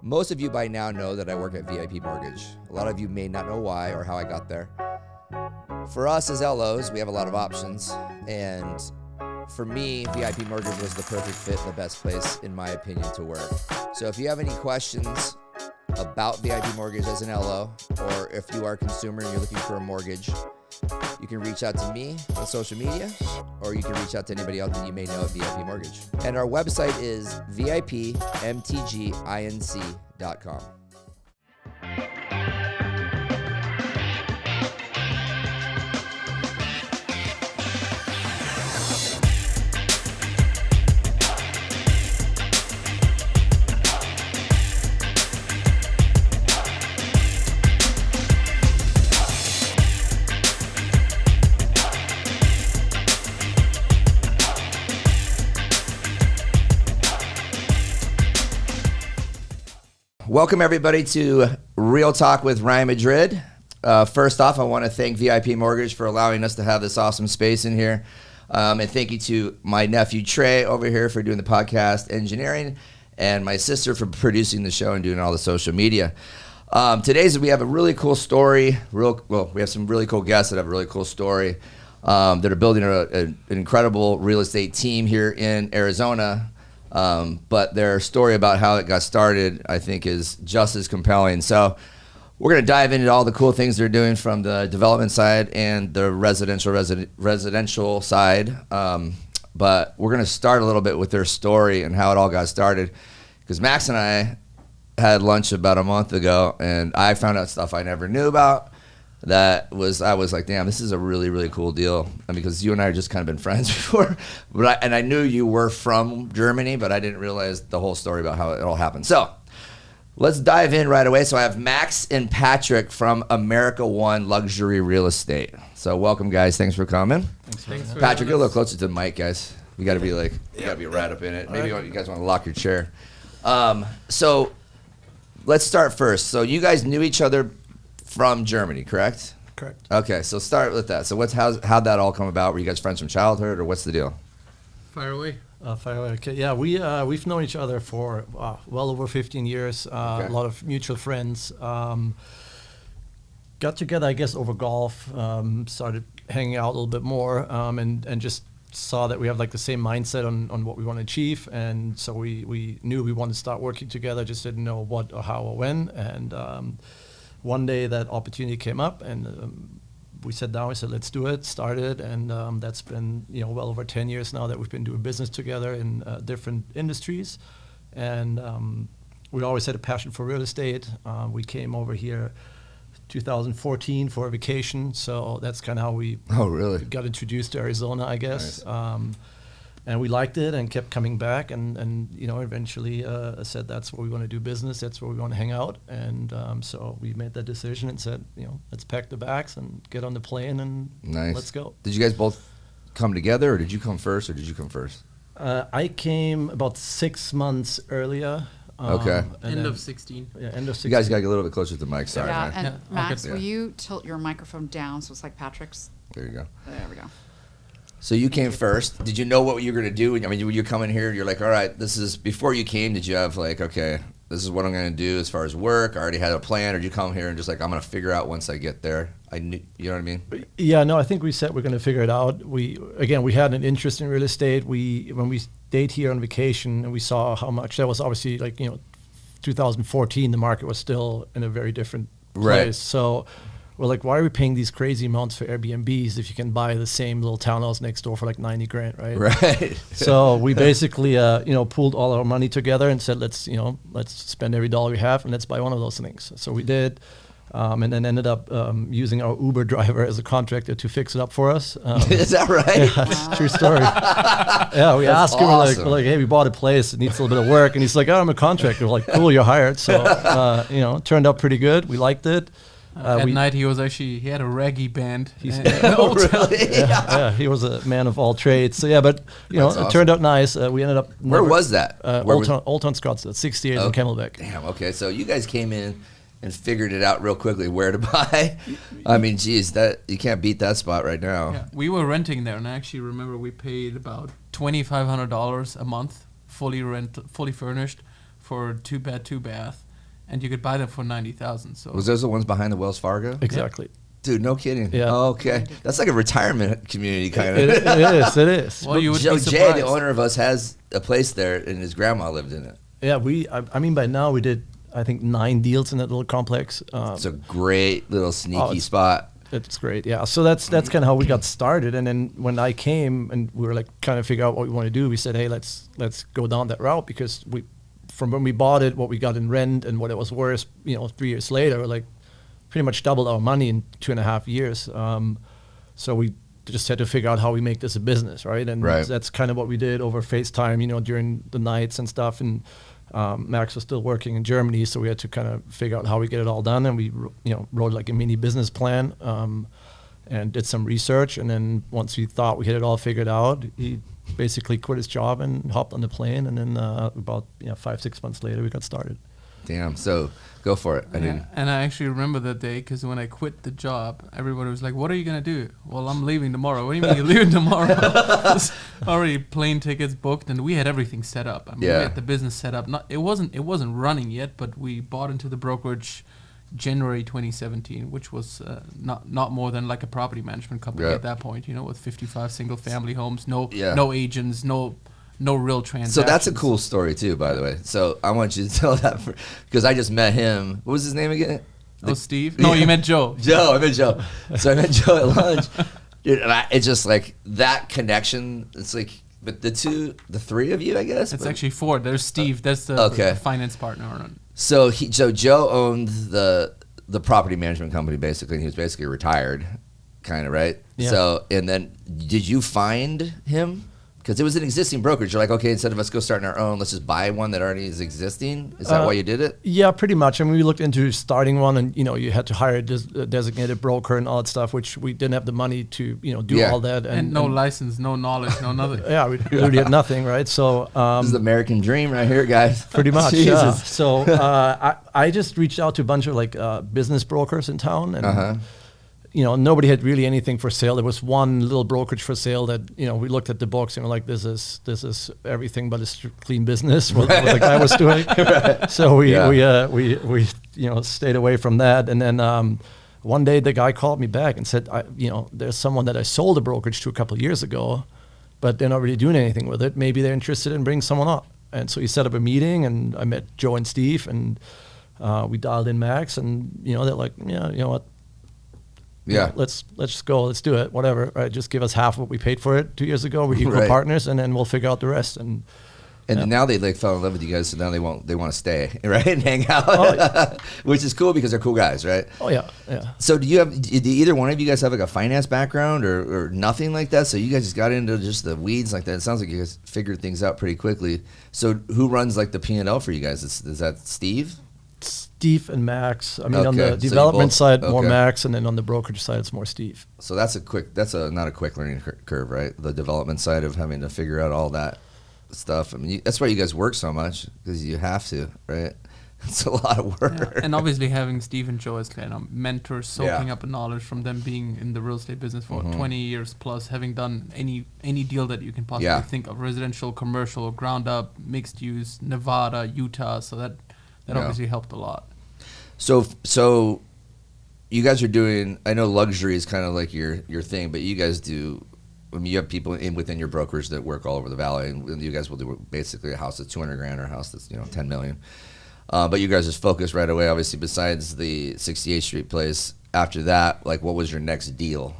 Most of you by now know that I work at VIP Mortgage. A lot of you may not know why or how I got there. For us as LOs, we have a lot of options, and for me, VIP Mortgage was the perfect fit, the best place, in my opinion, to work. So if you have any questions about VIP Mortgage as an LO, or if you are a consumer and you're looking for a mortgage, you can reach out to me on social media, or you can reach out to anybody else that you may know at VIP Mortgage. And our website is vipmtginc.com. Welcome, everybody, to Real Talk with Ryan Madrid. First off, I want to thank VIP Mortgage for allowing us to have this awesome space in here. And thank you to my nephew, Trey, over here for doing the podcast engineering, and my sister for producing the show and doing all the social media. We have a really cool story. We have some really cool guests that have a really cool story that are building an incredible real estate team here in Arizona. But their story about how it got started, I think, is just as compelling. So we're going to dive into all the cool things they're doing from the development side and the residential side. But we're going to start a little bit with their story and how it all got started. Because Max and I had lunch about a month ago, and I found out stuff I never knew about. I was like, damn, this is a really, really cool deal. Because you and I have just kind of been friends before. And I knew you were from Germany, but I didn't realize the whole story about how it all happened. So let's dive in right away. So I have Max and Patrick from America One Luxury Real Estate. So welcome, guys. Thanks for coming. Thanks for Patrick, get a little closer to the mic, guys. You got to be right up in it. Maybe you guys want to lock your chair. So let's start first. So you guys knew each other from Germany, correct? Correct. Okay, so start with that. So how'd that all come about? Were you guys friends from childhood, or what's the deal? Fire away. Okay. Yeah, we've known each other for well over 15 years. A lot of mutual friends. Got together, I guess, over golf. Started hanging out a little bit more, and just saw that we have like the same mindset on what we want to achieve. And so we knew we wanted to start working together. Just didn't know what or how or when. And one day that opportunity came up, and we sat down. We said, "Let's do it." Started, and that's been well over 10 years now that we've been doing business together in different industries. And we always had a passion for real estate. We came over here 2014 for a vacation, so that's kind of how we got introduced to Arizona, I guess. Nice. And we liked it and kept coming back, and eventually said that's where we want to do business, that's where we want to hang out. And so we made that decision and said, let's pack the bags and get on the plane and let's go. Did you guys both come together, or did you come first, I came about 6 months earlier. Okay. End of 16. Yeah, end of 16. You guys got to get a little bit closer to the mic. Sorry. Yeah, man. and Max, will you tilt your microphone down so it's like Patrick's? There you go. There we go. So you came first. Did you know what you were going to do? I mean, when you come in here, you're like, all right, before you came, did you have like, okay, this is what I'm going to do as far as work? I already had a plan, or did you come here and just like, I'm going to figure out once I get there? I knew, you know what I mean? Yeah, no, I think we said we're going to figure it out. We had an interest in real estate. When we stayed here on vacation and we saw how much that was, obviously, like, 2014, the market was still in a very different place. Right. So we're like, why are we paying these crazy amounts for Airbnbs if you can buy the same little townhouse next door for like $90,000, right? Right. So we basically, pooled all our money together and said, let's spend every dollar we have and let's buy one of those things. So we did, and then ended up using our Uber driver as a contractor to fix it up for us. Is that right? Yeah, it's true story. Yeah, we asked him, we're like, hey, we bought a place, it needs a little bit of work, and he's like, oh, I'm a contractor. We're like, cool, you're hired. So, it turned out pretty good. We liked it. At night, he had a reggae band. Oh, really? Yeah, he was a man of all trades. So, yeah, but, it turned out nice. We ended up... Where was that? Old Town Scottsdale, 68 in Camelback. Damn, okay. So you guys came in and figured it out real quickly where to buy. I mean, geez, that you can't beat that spot right now. Yeah, we were renting there, and I actually remember we paid about $2,500 a month, fully furnished, for 2 bed, 2 bath. and you could buy them for 90,000. So Was those the ones behind the Wells Fargo? Exactly. Dude, no kidding. Yeah. Oh, okay. That's like a retirement community kind of. It is. It is. Well, you would Joe be Jay, surprised. the owner of us, has a place there, and his grandma lived in it. Yeah, I mean, by now we did, I think, 9 deals in that little complex. It's a great little sneaky it's- spot. It's great, yeah. So that's kind of how we got started. And then when I came and we were like kind of figure out what we want to do, we said, hey, let's go down that route, because from when we bought it, what we got in rent and what it was worth, 3 years later, we're like pretty much doubled our money in 2.5 years. So we just had to figure out how we make this a business, right? And Right. that's kind of what we did over FaceTime, during the nights and stuff. And Max was still working in Germany, so we had to kind of figure out how we get it all done. And we, wrote like a mini business plan and did some research. And then once we thought we had it all figured out, he basically quit his job and hopped on the plane. And then about 5-6 months later, we got started. Damn. So go for it. And I actually remember that day, because when I quit the job, everybody was like, what are you going to do? Well, I'm leaving tomorrow. What do you mean you're leaving tomorrow? There's already plane tickets booked, and we had everything set up. I mean, we had the business set up. It wasn't running yet, but we bought into the brokerage January 2017, which was not more than like a property management company at that point, with 55 single family homes, no agents, no real transactions. So that's a cool story too, by the way. So I want you to tell that, because I just met him. What was his name again? Oh, Steve? No, you meant Joe. Joe. I met Joe. So I met Joe at lunch. Dude, and it's just like that connection. It's like, but the three of you, I guess. It's actually 4. There's Steve. That's the finance partner. So Joe owned the property management company basically, and he was basically retired, kind of, right? Yeah. So, and then did you find him? Because it was an existing brokerage. You're like, okay, instead of us go starting our own, let's just buy one that already is existing. Is that why you did it? Yeah, pretty much. I mean, we looked into starting one, and you had to hire a designated broker and all that stuff, which we didn't have the money to do all that. And no license, no knowledge, no nothing. Yeah, we literally had nothing, right? So This is the American dream right here, guys. pretty much. Jesus. Yeah. So I just reached out to a bunch of like business brokers in town, and nobody had really anything for sale. There was one little brokerage for sale that we looked at the books and we're like, this is everything but a clean business. What the guy was doing. Right. So we stayed away from that. And then one day the guy called me back and said, there's someone that I sold a brokerage to a couple of years ago, but they're not really doing anything with it. Maybe they're interested in bringing someone up. And so he set up a meeting, and I met Joe and Steve, and we dialed in Max, and they're like, yeah, you know what? Yeah. Let's just go. Let's do it. Whatever. Right. Just give us half what we paid for it 2 years ago. We're equal partners, and then we'll figure out the rest. And now they like fell in love with you guys, so now they want to stay, right, and hang out, which is cool because they're cool guys, right? Oh yeah, yeah. So do either one of you guys have like a finance background or nothing like that? So you guys just got into just the weeds like that. It sounds like you guys figured things out pretty quickly. So who runs like the P&L for you guys? Is that Steve? Steve and Max. I mean, on Okay, the so you development both- side, more okay. Max, and then on the brokerage side, it's more Steve. So that's not a quick learning curve, right? The development side of having to figure out all that stuff. I mean, that's why you guys work so much, because you have to, right? It's a lot of work. Yeah. And obviously having Steve and Joe as kind of mentors, soaking up knowledge from them, being in the real estate business for 20 years plus, having done any deal that you can possibly think of, residential, commercial, ground up, mixed use, Nevada, Utah. So that obviously helped a lot. So you guys are doing, I know luxury is kind of like your thing, but you guys do, I mean, you have people within your brokerage that work all over the valley, and you guys will do basically a house that's $200,000 or a house that's $10 million. But you guys just focus right away, obviously, besides the 68th Street place. After that, like, what was your next deal?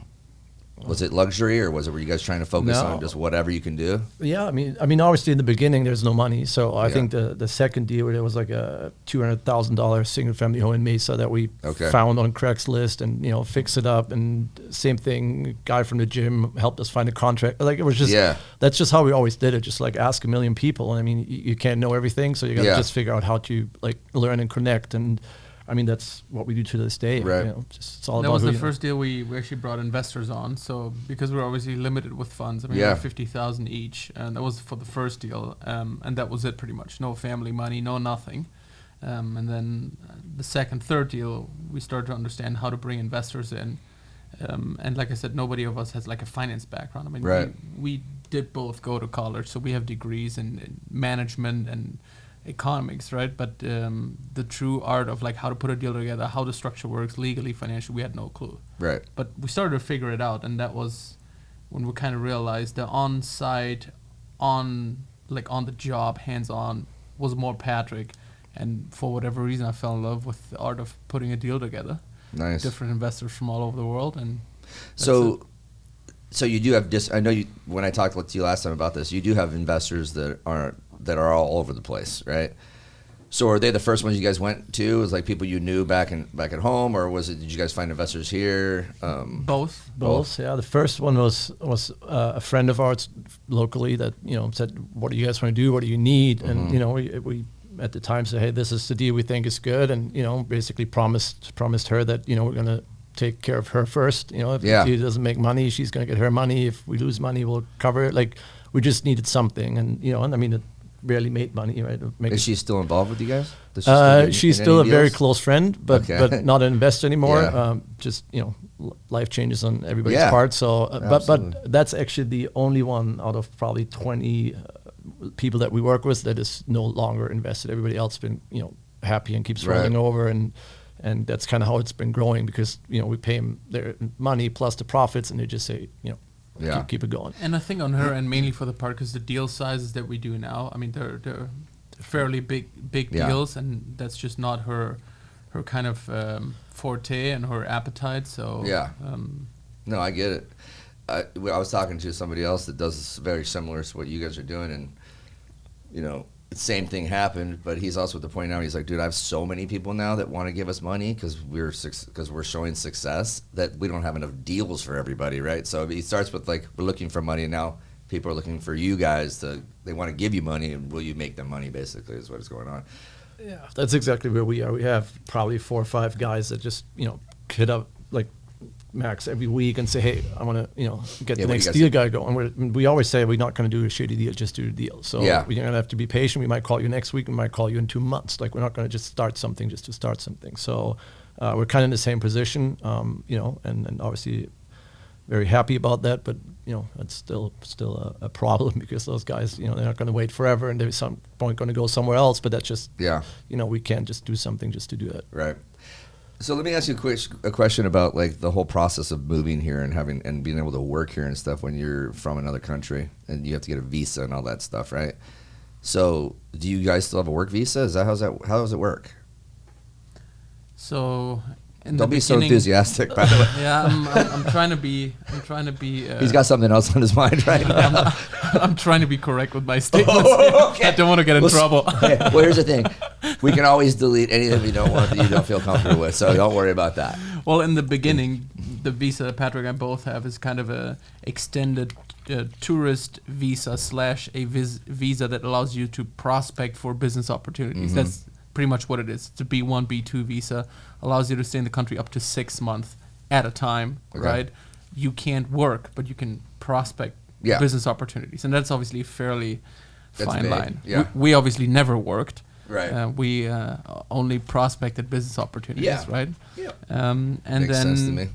Was it luxury, or were you guys trying to focus on just whatever you can do? Yeah, I mean, obviously in the beginning there's no money, so I think the second deal, there was like a $200,000 single family home in Mesa that we found on Craigslist, and fix it up, and same thing, guy from the gym helped us find a contract. Like, it was just that's just how we always did it, just like ask a million people. And I mean, you can't know everything, so you got to just figure out how to like learn and connect. And I mean, that's what we do to this day. Right. It's all that about was the first deal we actually brought investors on. So because we're obviously limited with funds, I mean, we were 50,000 each, and that was for the first deal, and that was it pretty much. No family money, no nothing. And then the second, third deal, we started to understand how to bring investors in. And like I said, nobody of us has like a finance background. I mean, we did both go to college, so we have degrees in management and economics, right? But the true art of like how to put a deal together, how the structure works legally, financially, we had no clue. Right. But we started to figure it out, and that was when we kind of realized the on-site, on the job, hands-on was more Patrick. And for whatever reason, I fell in love with the art of putting a deal together. Nice. Different investors from all over the world, and so you do have I know you, when I talked to you last time about this, you do have investors that are all over the place, right? So are they the first ones you guys went to? Was like people you knew back at home, or did you guys find investors here? Both. Yeah, the first one was a friend of ours locally that said, "What do you guys want to do? What do you need?" And we at the time said, "Hey, this is the deal we think is good," and basically promised her that we're gonna take care of her first. If she doesn't make money, she's gonna get her money. If we lose money, we'll cover it. Like we just needed something, and and I mean it barely made money, right? Is she still involved with you guys? She's still a very close friend, but not an investor anymore. Yeah. Just life changes on everybody's Yeah. part. So, but Absolutely. that's actually the only one out of probably 20 people that we work with that is no longer invested. Everybody else been happy and keeps rolling over, and that's kind of how it's been growing because we pay them their money plus the profits, and they just say keep it going. And I think on her end, mainly for the part, because the deal sizes that we do now, I mean, they're fairly big deals, and that's just not her kind of forte and her appetite. So no, I get it. I was talking to somebody else that does very similar to what you guys are doing, and the same thing happened. But he's also at the point now. He's like, dude, I have so many people now that want to give us money because we're showing success that we don't have enough deals for everybody, right? So he starts with like, we're looking for money, and now people are looking for you guys they want to give you money, and will you make them money? Basically, is what is going on. Yeah, that's exactly where we are. We have probably 4 or 5 guys that just hit up like Max every week and say, hey, I want to get the next deal guy going. We always say we're not going to do a shitty deal, just do a deal. So we're going to have to be patient. We might call you next week. We might call you in 2 months. Like we're not going to just start something just to start something. So we're kind of in the same position, and obviously very happy about that. But it's still a problem because those guys, they're not going to wait forever, and they're some point going to go somewhere else. But that's just we can't just do something just to do it. Right. So let me ask you a question about like the whole process of moving here and being able to work here and stuff when you're from another country and you have to get a visa and all that stuff, right? So do you guys still have a work visa? How does it work? So don't be so enthusiastic, by the way. Yeah, I'm trying to be. He's got something else on his mind right now. I'm trying to be correct with my statements. Okay. I don't want to get in trouble. Okay. Well, here's the thing: we can always delete anything you don't want that you don't feel comfortable with. So don't worry about that. Well, in the beginning, the visa that Patrick and I both have is kind of a extended tourist visa / a visa that allows you to prospect for business opportunities. Mm-hmm. That's pretty much what it is. It's a B1, B2 visa, allows you to stay in the country up to 6 months at a time, right? You can't work, but you can prospect business opportunities. And that's obviously a fairly fine line. Yeah. We obviously never worked. Right. We only prospected business opportunities, right? Yeah. And Makes then sense to me.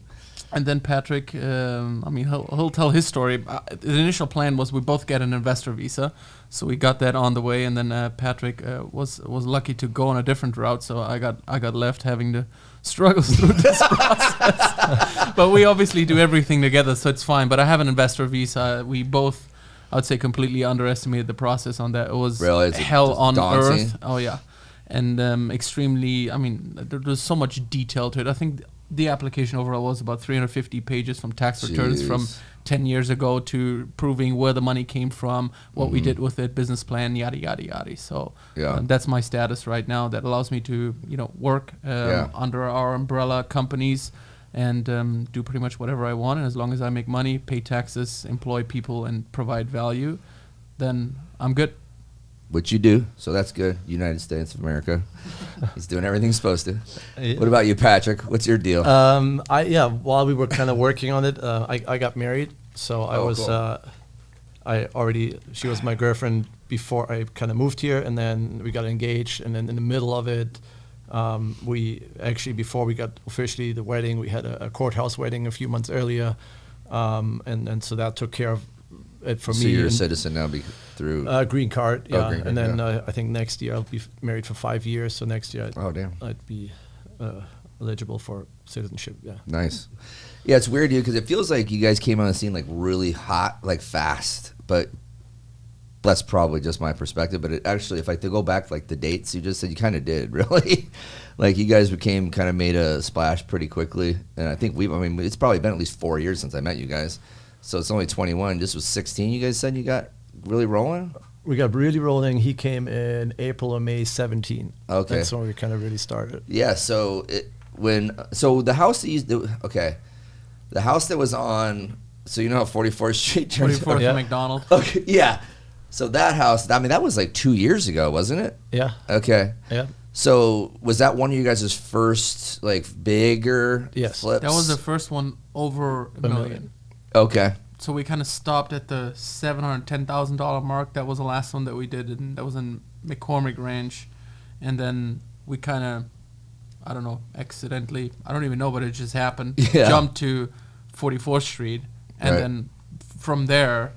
And then Patrick, he'll tell his story. The initial plan was we both get an investor visa, so we got that on the way. And then Patrick was lucky to go on a different route, so I got left having to struggle through this process. But we obviously do everything together, so it's fine. But I have an investor visa. We both, I would say, completely underestimated the process on that. It was hell on earth. Oh yeah, and extremely. I mean, there's so much detail to it. I think the application overall was about 350 pages from tax returns from 10 years ago to proving where the money came from, what we did with it, business plan, yada, yada, yada. So that's my status right now. That allows me to, work under our umbrella companies and do pretty much whatever I want. And as long as I make money, pay taxes, employ people, and provide value, then I'm good. Which you do, so that's good. United States of America. He's doing everything he's supposed to. What about you, Patrick? What's your deal? While we were kind of working on it, I got married. So she was my girlfriend before I kind of moved here, and then we got engaged, and then in the middle of it, before we got officially the wedding, we had a courthouse wedding a few months earlier, and so that took care of for so me. you're a and, citizen now through. green card, Oh, yeah. green card, And then yeah. I think next year I'll be married for 5 years. So next year Oh, damn. I'd be eligible for citizenship. Yeah. Nice. Yeah, it's weird, dude, because it feels like you guys came on the scene like really hot, like fast. But that's probably just my perspective. But it actually, if I go back like the dates you just said, you kind of did, really. Like you guys made a splash pretty quickly. And I think it's probably been at least 4 years since I met you guys. So it's only 21. This was 16. You guys said you got really rolling? We got really rolling. He came in April or May 17. Okay. That's when we kind of really started. Yeah. So the house the house that was on. So you know how 44th Street turns. 44th Yeah. and McDonald. Okay. Yeah. So that house. I mean, that was like 2 years ago, wasn't it? Yeah. Okay. Yeah. So was that one of you guys' first like bigger Yes. flips? That was the first one over a million. Okay. So we kind of stopped at the $710,000 mark. That was the last one that we did, and that was in McCormick Ranch. And then we kind of, I don't know, accidentally, I don't even know, but it just happened. Yeah. Jumped to 44th Street, and Right. then from there,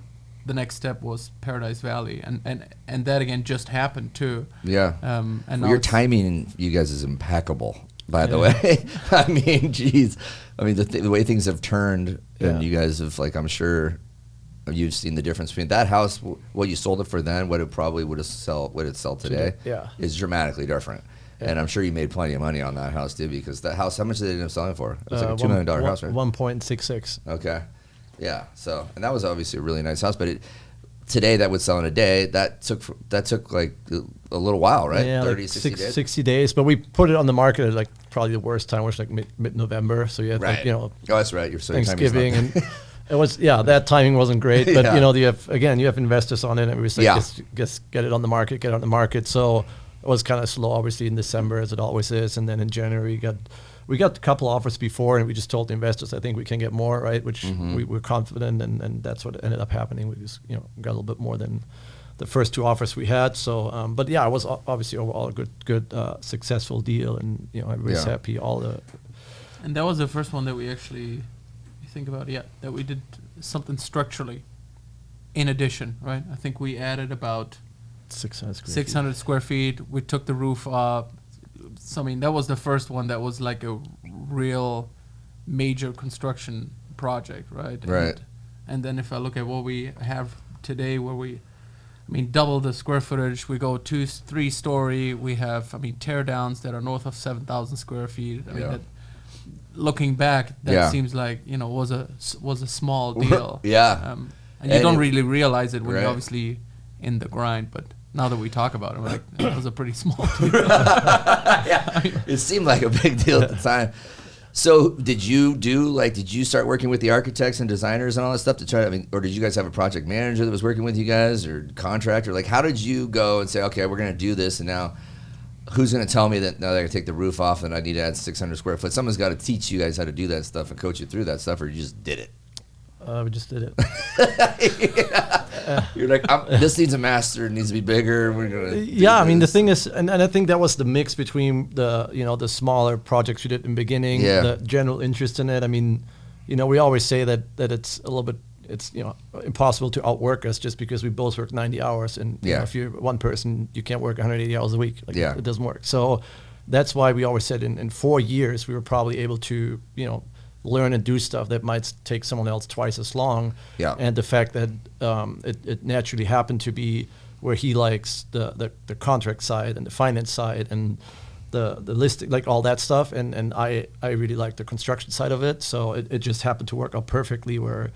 the next step was Paradise Valley, and that again just happened too. Yeah. And Well, now your it's- timing, you guys, is impeccable. By the Yeah. way, I mean, geez, I mean the way things have turned, and Yeah. you guys have like, I'm sure you've seen the difference between that house, what you sold it for then, what it probably would it sell today, Yeah. is dramatically different. Yeah. And I'm sure you made plenty of money on that house too, because that house, how much did they end up selling for? It was like a $2 million house, right? 1.66. Okay. Yeah. So, and that was obviously a really nice house, but today that would sell in a day. That took like a little while, right? Yeah, 30, like 60 days. 60 days. But we put it on the market at like probably the worst time, which was like mid-November. So you had Right. like, you know, Oh, that's right. Your Thanksgiving, and it was, yeah, that timing wasn't great. But Yeah. you know, you have investors on it, and we was like, Yeah. just get it on the market, So it was kind of slow, obviously, in December, as it always is, and then in January we got a couple offers before, and we just told the investors, I think we can get more, right? Which Mm-hmm. we were confident, and that's what ended up happening. We just got a little bit more than the first two offers we had. So, but yeah, it was obviously overall a good successful deal, and everybody's Yeah. happy. And that was the first one that we actually, you think about, that we did something structurally. In addition, right? I think we added about 600 square feet. 600 square feet. We took the roof up. So, I mean, that was the first one that was like a real major construction project, right? Right. And then if I look at what we have today, double the square footage. We go 2-3 story. We have, tear downs that are north of 7,000 square feet. Yeah. Looking back, that Yeah. seems like was a small deal. Yeah. And you And don't it- really realize it when Right. you're obviously in the grind. But now that we talk about it, we're like, that was a pretty small deal. It seemed like a big deal at the time. So did you start working with the architects and designers and all that stuff to try to, or did you guys have a project manager that was working with you guys, or contractor? Like, how did you go and say, okay, we're going to do this, and now who's going to tell me that now they're going to take the roof off and I need to add 600 square foot? Someone's got to teach you guys how to do that stuff and coach you through that stuff, or you just did it? We just did it. You're like, this needs a master, it needs to be bigger. We're gonna Yeah, do I mean, the this. thing is, and I think that was the mix between the smaller projects we did in the beginning, Yeah. the general interest in it. I mean, we always say that it's a little bit, it's impossible to outwork us just because we both work 90 hours, and Yeah. if you're one person, you can't work 180 hours a week. Like, Yeah. it doesn't work. So that's why we always said in 4 years we were probably able to learn and do stuff that might take someone else twice as long. Yeah. And the fact that it naturally happened to be where he likes the contract side and the finance side and the listing, like all that stuff, and I really like the construction side of it. So it just happened to work out perfectly where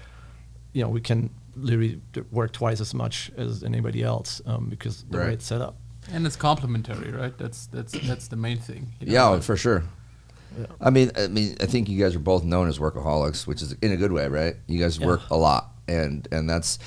we can literally work twice as much as anybody else because the way Right. it's set up. And it's complementary, right? That's the main thing. Yeah, for sure. Yeah. I mean, I think you guys are both known as workaholics, which is in a good way, right? You guys work a lot, and that's.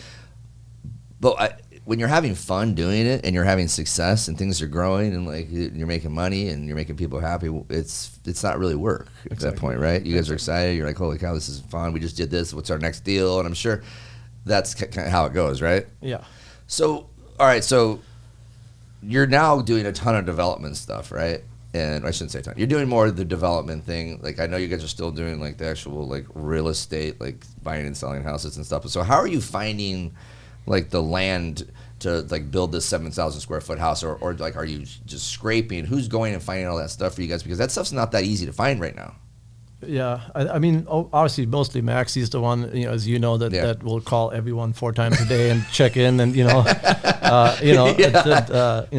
But when you're having fun doing it, and you're having success, and things are growing, and like you're making money, and you're making people happy, it's not really work at that point, right? You guys are excited. You're like, holy cow, this is fun. We just did this. What's our next deal? And I'm sure that's kind of how it goes, right? Yeah. So, all right, so you're now doing a ton of development stuff, right? And I shouldn't say ton. You're doing more of the development thing. Like, I know you guys are still doing like the actual like real estate, like buying and selling houses and stuff. So how are you finding like the land to like build this 7,000 square foot house, or like are you just scraping? Who's going and finding all that stuff for you guys? Because that stuff's not that easy to find right now. Yeah, I mean, obviously, mostly Maxie's the one, as you know, that will call everyone 4 times a day and check in, and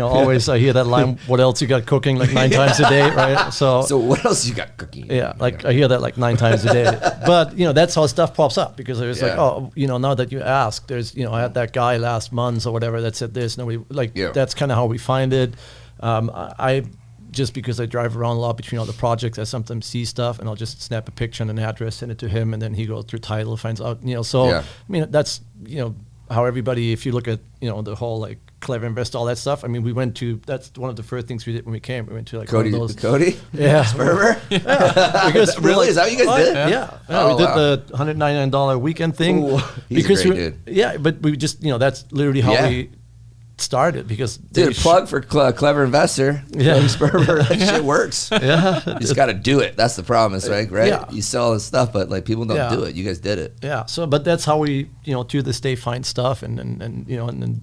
always I hear that line. What else you got cooking? Like 9 times a day, right? So what else you got cooking? Yeah, like I hear that like 9 times a day. But that's how stuff pops up, because there's like, now that you ask, there's I had that guy last month or whatever that said this. Nobody that's kind of how we find it. I just because I drive around a lot between all the projects, I sometimes see stuff and I'll just snap a picture and an address, send it to him, and then he goes through title, finds out, I mean, that's, how everybody, if you look at, the whole like Clever Invest, all that stuff. I mean, that's one of the first things we did when we came. We went to like Cody. Yeah. Sperber? Yeah. Because really? Is that what you guys did? Yeah. We did the $199 weekend thing. Ooh, he's a great dude. Yeah, but we just, that's literally how we started, because dude, plug for Clever Investor. Yeah, Sperber, that shit works. Yeah, you just got to do it. That's the problem, right? Yeah. You sell all this stuff, but like people don't do it. You guys did it. Yeah. So, but that's how we, to this day, find stuff and then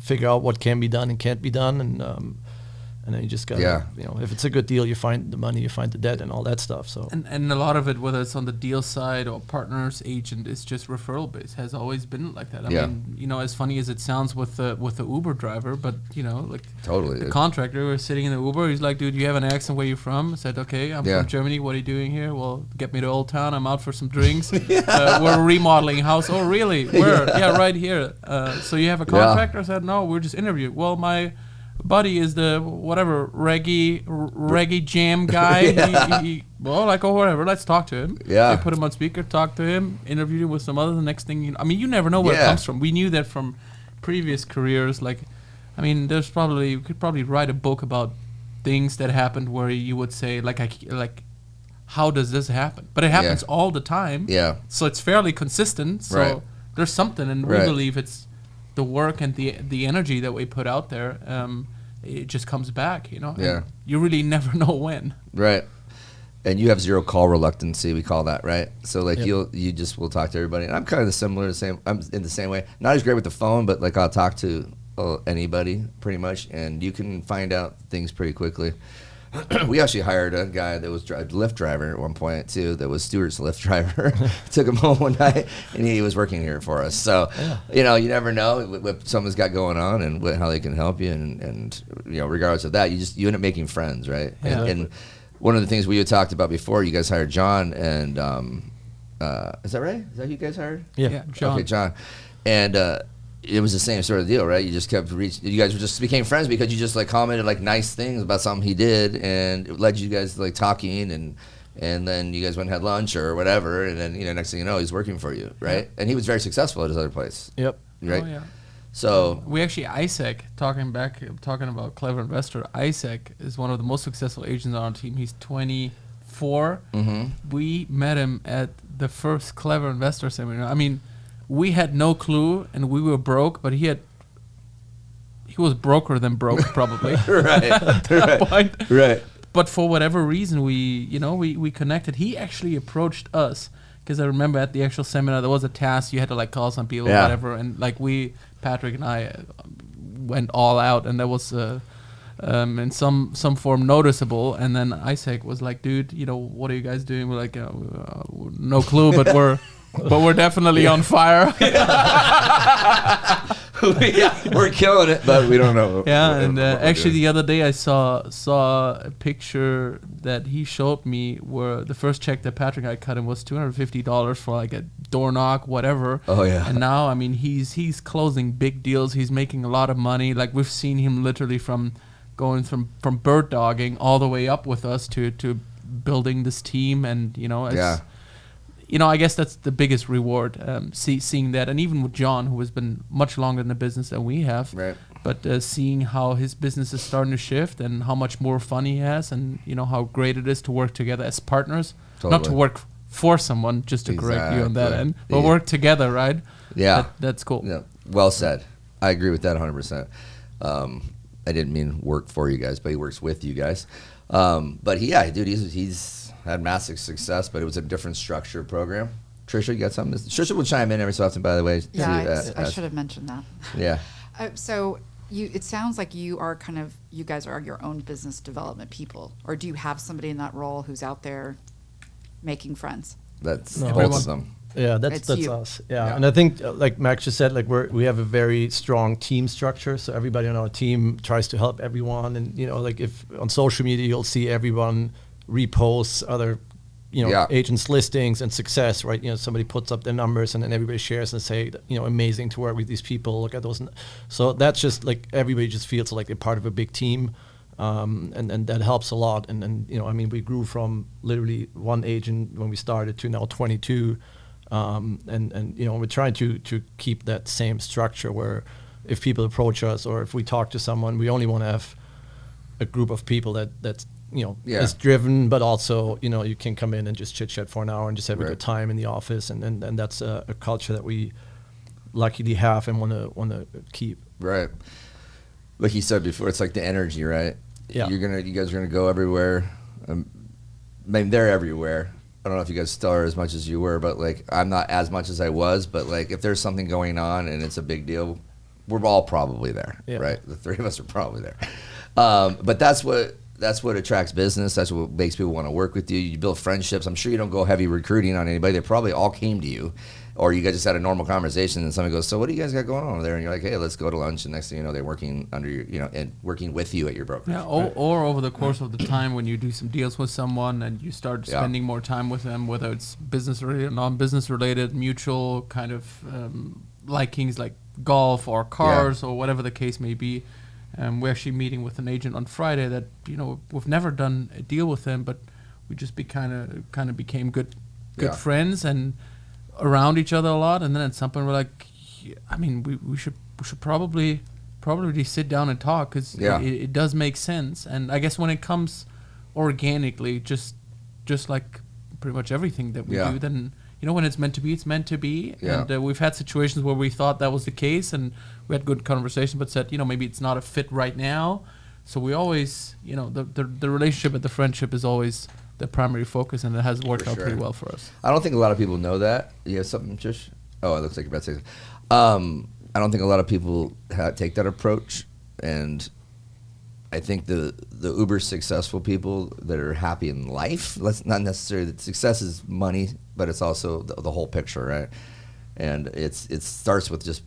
figure out what can be done and can't be done, and then you just got to, if it's a good deal, you find the money, you find the debt, and all that stuff. So and a lot of it, whether it's on the deal side or partners, agent, is just referral based. Has always been like that. I mean, as funny as it sounds with the Uber driver, but like totally the contractor was sitting in the Uber. He's like, dude, you have an accent. Where you from? I said, okay, I'm from Germany. What are you doing here? Well, get me to Old Town. I'm out for some drinks. We're remodeling a house. Oh, really? Where? Yeah, right here. So you have a contractor? I said, no, we're just interviewing. Well, my buddy is the whatever reggae jam guy. Whatever. Let's talk to him. Yeah. I put him on speaker, talk to him, interviewed him with some other. The next thing, you never know where it comes from. We knew that from previous careers. Like, we could probably write a book about things that happened where you would say how does this happen? But it happens all the time. Yeah. So it's fairly consistent. So there's something, and we believe it's the work and the energy that we put out there. It just comes back, Yeah. You really never know when. Right. And you have zero call reluctancy, we call that, right? So like you just will talk to everybody. And I'm kind of I'm in the same way. Not as great with the phone, but like I'll talk to anybody pretty much, and you can find out things pretty quickly. We actually hired a guy that was Lyft driver at one point too. That was Stuart's Lyft driver. Took him home one night, and he was working here for us. So, you never know what someone's got going on and how they can help you. And regardless of that, you end up making friends, right? Yeah. And one of the things we had talked about before, you guys hired John, and is that right? Is that who you guys hired? Yeah, John. Okay, John, and. It was the same sort of deal, right? You just kept you guys just became friends because you just like commented like nice things about something he did, and it led you guys like talking, and then you guys went and had lunch or whatever, and then next thing you know, he's working for you, right? Yeah. And he was very successful at his other place. Yep. Right. Oh, yeah. So we actually Isaac talking about Clever Investor. Isaac is one of the most successful agents on our team. He's 24. Mm-hmm. We met him at the first Clever Investor seminar. I mean, we had no clue, and we were broke, but he was broker than broke, probably. Right. But for whatever reason, we connected. He actually approached us, because I remember at the actual seminar, there was a task. You had to like call some people, or whatever, and like Patrick and I went all out, and that was in some form noticeable. And then Isaac was like, dude, what are you guys doing? We're like, no clue, but we're definitely on fire. We're killing it, but we don't know. Actually, the other day I saw a picture that he showed me where the first check that Patrick and I cut him was $250 for like a door knock, whatever. Oh yeah. And now, he's closing big deals. He's making a lot of money. Like, we've seen him literally from going from bird dogging all the way up with us to building this team, and I guess that's the biggest reward, seeing that. And even with John, who has been much longer in the business than we have, right? But seeing how his business is starting to shift and how much more fun he has, and how great it is to work together as partners, not to work for someone, just to correct you on that end, but work together, right? Yeah, that's cool. Yeah, well said. I agree with that 100%. I didn't mean work for you guys, but he works with you guys. But he's had massive success, but it was a different structure program. Trisha, you got something? Trisha will chime in every so often, by the way. Yeah, I should have mentioned that. Yeah. So it sounds like you guys are your own business development people, or do you have somebody in that role who's out there making friends? That's No. both of them. Yeah, It's that's you. us. Yeah. Yeah. And I think, like Max just said, like we have a very strong team structure. So everybody on our team tries to help everyone. And like if on social media you'll see everyone reposts other, agents' listings and success, right? Somebody puts up their numbers and then everybody shares and say, amazing to work with these people. Look at those. So that's just like everybody just feels like they're part of a big team. And that helps a lot. And we grew from literally one agent when we started to now 22. And we're trying to keep that same structure where if people approach us or if we talk to someone, we only want to have a group of people that's is driven, but also you can come in and just chit chat for an hour and just have a good time in the office, and that's a culture that we luckily have and want to keep. Right. Like you said before, it's like the energy, right? Yeah. You guys are gonna go everywhere. They're everywhere. I don't know if you guys still are as much as you were, but like I'm not as much as I was. But like if there's something going on and it's a big deal, we're all probably there, right? The three of us are probably there. But that's what attracts business. That's what makes people want to work with you. You build friendships. I'm sure you don't go heavy recruiting on anybody. They probably all came to you, or you guys just had a normal conversation and somebody goes, so what do you guys got going on over there? And you're like, hey, let's go to lunch. And next thing you know, they're working under you, and working with you at your brokerage. Yeah, or over the course of the time when you do some deals with someone and you start spending more time with them, whether it's business related, non-business related, mutual kind of likings like golf or cars or whatever the case may be. We're actually meeting with an agent on Friday that we've never done a deal with him, but we just kind of became good friends and around each other a lot. And then at some point we're like, we should probably sit down and talk because it does make sense. And I guess when it comes organically, just like pretty much everything that we do, then when it's meant to be, it's meant to be. Yeah. And we've had situations where we thought that was the case, and we had good conversation, but said, maybe it's not a fit right now. So we always, the relationship and the friendship is always the primary focus, and it has worked out pretty well for us. I don't think a lot of people know that. You have something, Trish? Oh, it looks like you're about to say something. I don't think a lot of people take that approach, and I think the uber successful people that are happy in life, let's not necessarily, that success is money, but it's also the whole picture, right? And it starts with just,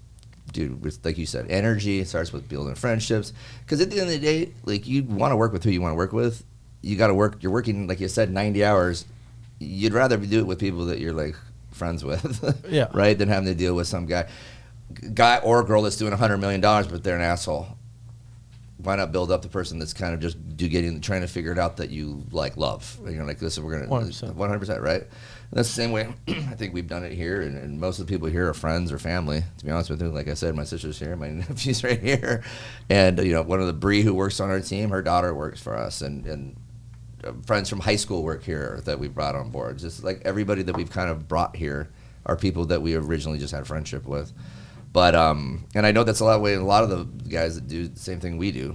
with, like you said, energy. It starts with building friendships. Because at the end of the day, like, you want to work with who you want to work with. You got to work. You're working, like you said, 90 hours. You'd rather do it with people that you're like friends with, right, than having to deal with some guy or girl that's doing $100 million, but they're an asshole. Why not build up the person that's kind of just trying to figure it out that you love? Like, listen, we're gonna 100%, right? And that's the same way I think we've done it here, and most of the people here are friends or family. To be honest with you, like I said, my sister's here, my nephew's right here, and one of the Bree who works on our team, her daughter works for us, and friends from high school work here that we brought on board. Just like everybody that we've kind of brought here are people that we originally just had friendship with. But and I know that's a lot of the guys that do the same thing we do,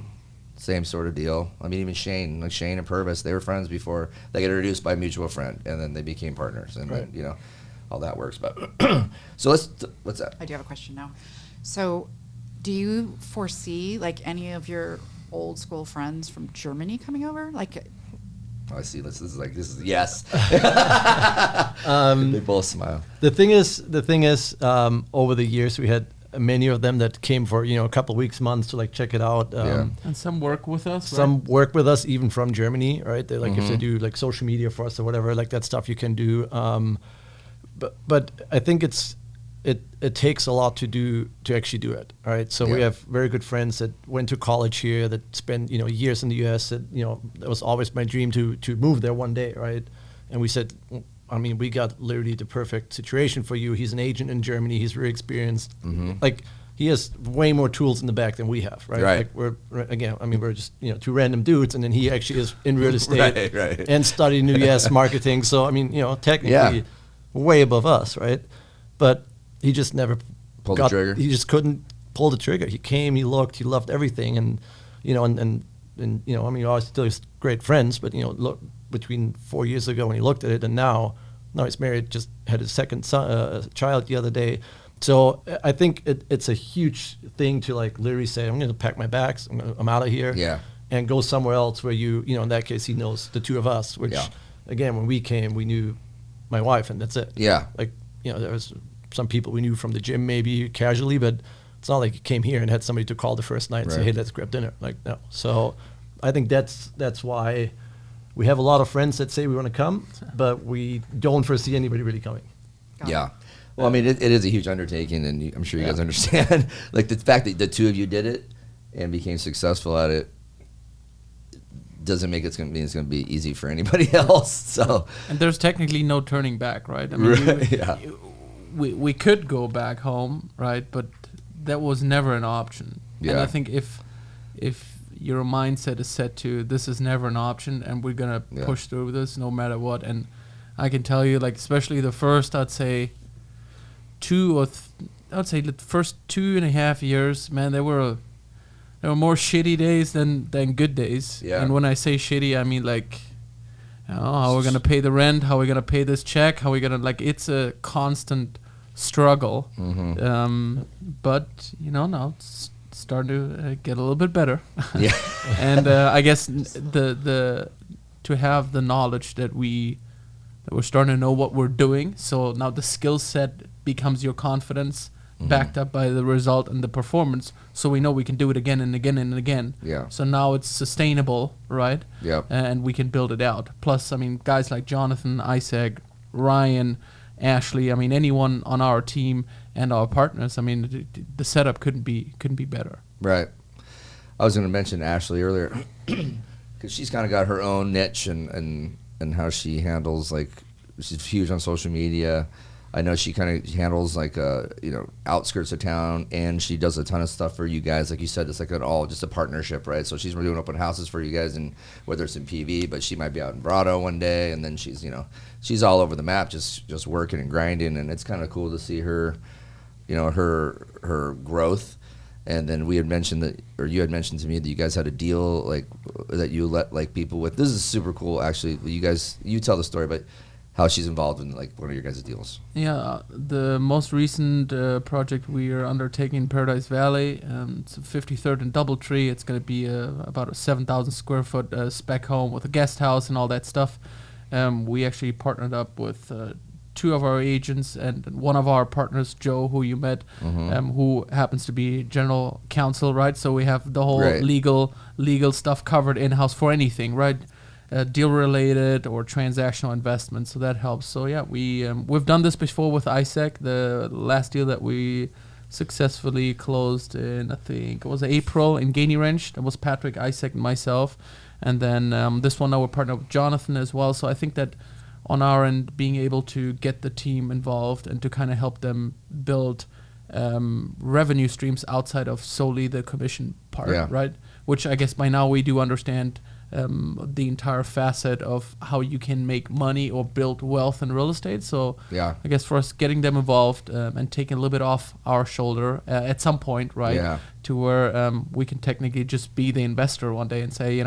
same sort of deal. I mean, even Shane and Purvis, they were friends before they got introduced by a mutual friend, and then they became partners, and then, all that works. But so what's that? I do have a question now. So, do you foresee any of your old school friends from Germany coming over? Oh, I see. This is yes. They both smile. The thing is, over the years we had many of them that came for a couple of weeks, months to check it out. And some work with us. Some work with us even from Germany, right? They if they do social media for us or whatever, that stuff you can do. But I think it takes a lot to actually do it, right? So we have very good friends that went to college here, that spent years in the U.S. That that was always my dream to move there one day, right? And we said, we got literally the perfect situation for you. He's an agent in Germany. He's very experienced. He has way more tools in the back than we have, right? We're just two random dudes, and then he actually is in real estate and studying U.S. marketing. So technically way above us, right? But he just never pulled the trigger. He just couldn't pull the trigger. He came, he looked, he loved everything, and still great friends. But look, between 4 years ago when he looked at it and now, Now he's married, just had his second child the other day. So I think it's a huge thing to like literally say, I'm going to pack my bags, I'm out of here, and go somewhere else where in that case, he knows the two of us, which again, when we came, we knew my wife and that's it. Yeah. Like, there was some people we knew from the gym maybe casually, but it's not like you came here and had somebody to call the first night and say, hey, let's grab dinner. Like, no. So I think that's why we have a lot of friends that say we want to come, but we don't foresee anybody really coming. Yeah. Well, I mean, it is a huge undertaking, and I'm sure you guys understand. Like, the fact that the two of you did it and became successful at it doesn't make it's going to be easy for anybody else. So, and there's technically no turning back, right? I mean, we could go back home, right? But that was never an option. Yeah. And I think if your mindset is set to this is never an option and we're gonna push through this no matter what, and I can tell you, like, especially the first, I'd say the first 2.5 years, man, there were more shitty days than good days. Yeah. And when I say shitty, I mean like, how we're gonna pay the rent, how we're gonna pay this check, how we're gonna, like, it's a constant struggle. But now it's starting to get a little bit better. Yeah. And I guess the to have the knowledge that we're starting to know what we're doing, so now the skill set becomes your confidence, backed up by the result and the performance, so we know we can do it again and again and again. Yeah. So now it's sustainable, right? Yeah. And we can build it out. Plus, I mean, guys like Jonathan, Isaac, Ryan, Ashley, I mean, anyone on our team and our partners, I mean, the setup couldn't be better. Right. I was going to mention Ashley earlier because she's kind of got her own niche and how she handles, like, she's huge on social media. I know she kind of handles, like, outskirts of town, and she does a ton of stuff for you guys. Like you said, it's like just a partnership, right? So she's doing open houses for you guys, and whether it's in PV, but she might be out in Brado one day, and then she's all over the map, just working and grinding, and it's kind of cool to see her, her growth. And then we had mentioned you had mentioned to me that you guys had a deal, like, that you let, like, people with. This is super cool, actually. You tell the story, but how she's involved in, like, one of your guys' deals. Yeah, the most recent project we are undertaking in Paradise Valley, it's a 53rd and Doubletree. It's going to be about a 7,000 square foot spec home with a guest house and all that stuff. We actually partnered up with two of our agents and one of our partners, Joe, who you met, who happens to be general counsel, right? So we have the whole legal stuff covered in-house for anything, right? Deal related or transactional investments, so that helps. So yeah, we've done this before with Isaac. The last deal that we successfully closed in, I think it was April, in Gainey Ranch. That was Patrick, Isaac, and myself. And then this one now we're partnered with Jonathan as well. So I think that on our end, being able to get the team involved and to kind of help them build revenue streams outside of solely the commission part, right? Which I guess by now we do understand the entire facet of how you can make money or build wealth in real estate. So I guess for us, getting them involved and taking a little bit off our shoulder at some point, right? Yeah. To where we can technically just be the investor one day and say,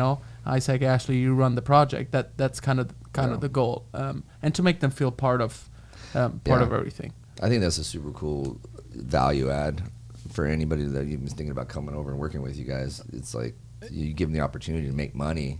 Isaac, Ashley, you run the project. That's kind of the goal, and to make them feel part of everything. I think that's a super cool value add for anybody that you've been thinking about coming over and working with you guys. It's like, you give them the opportunity to make money,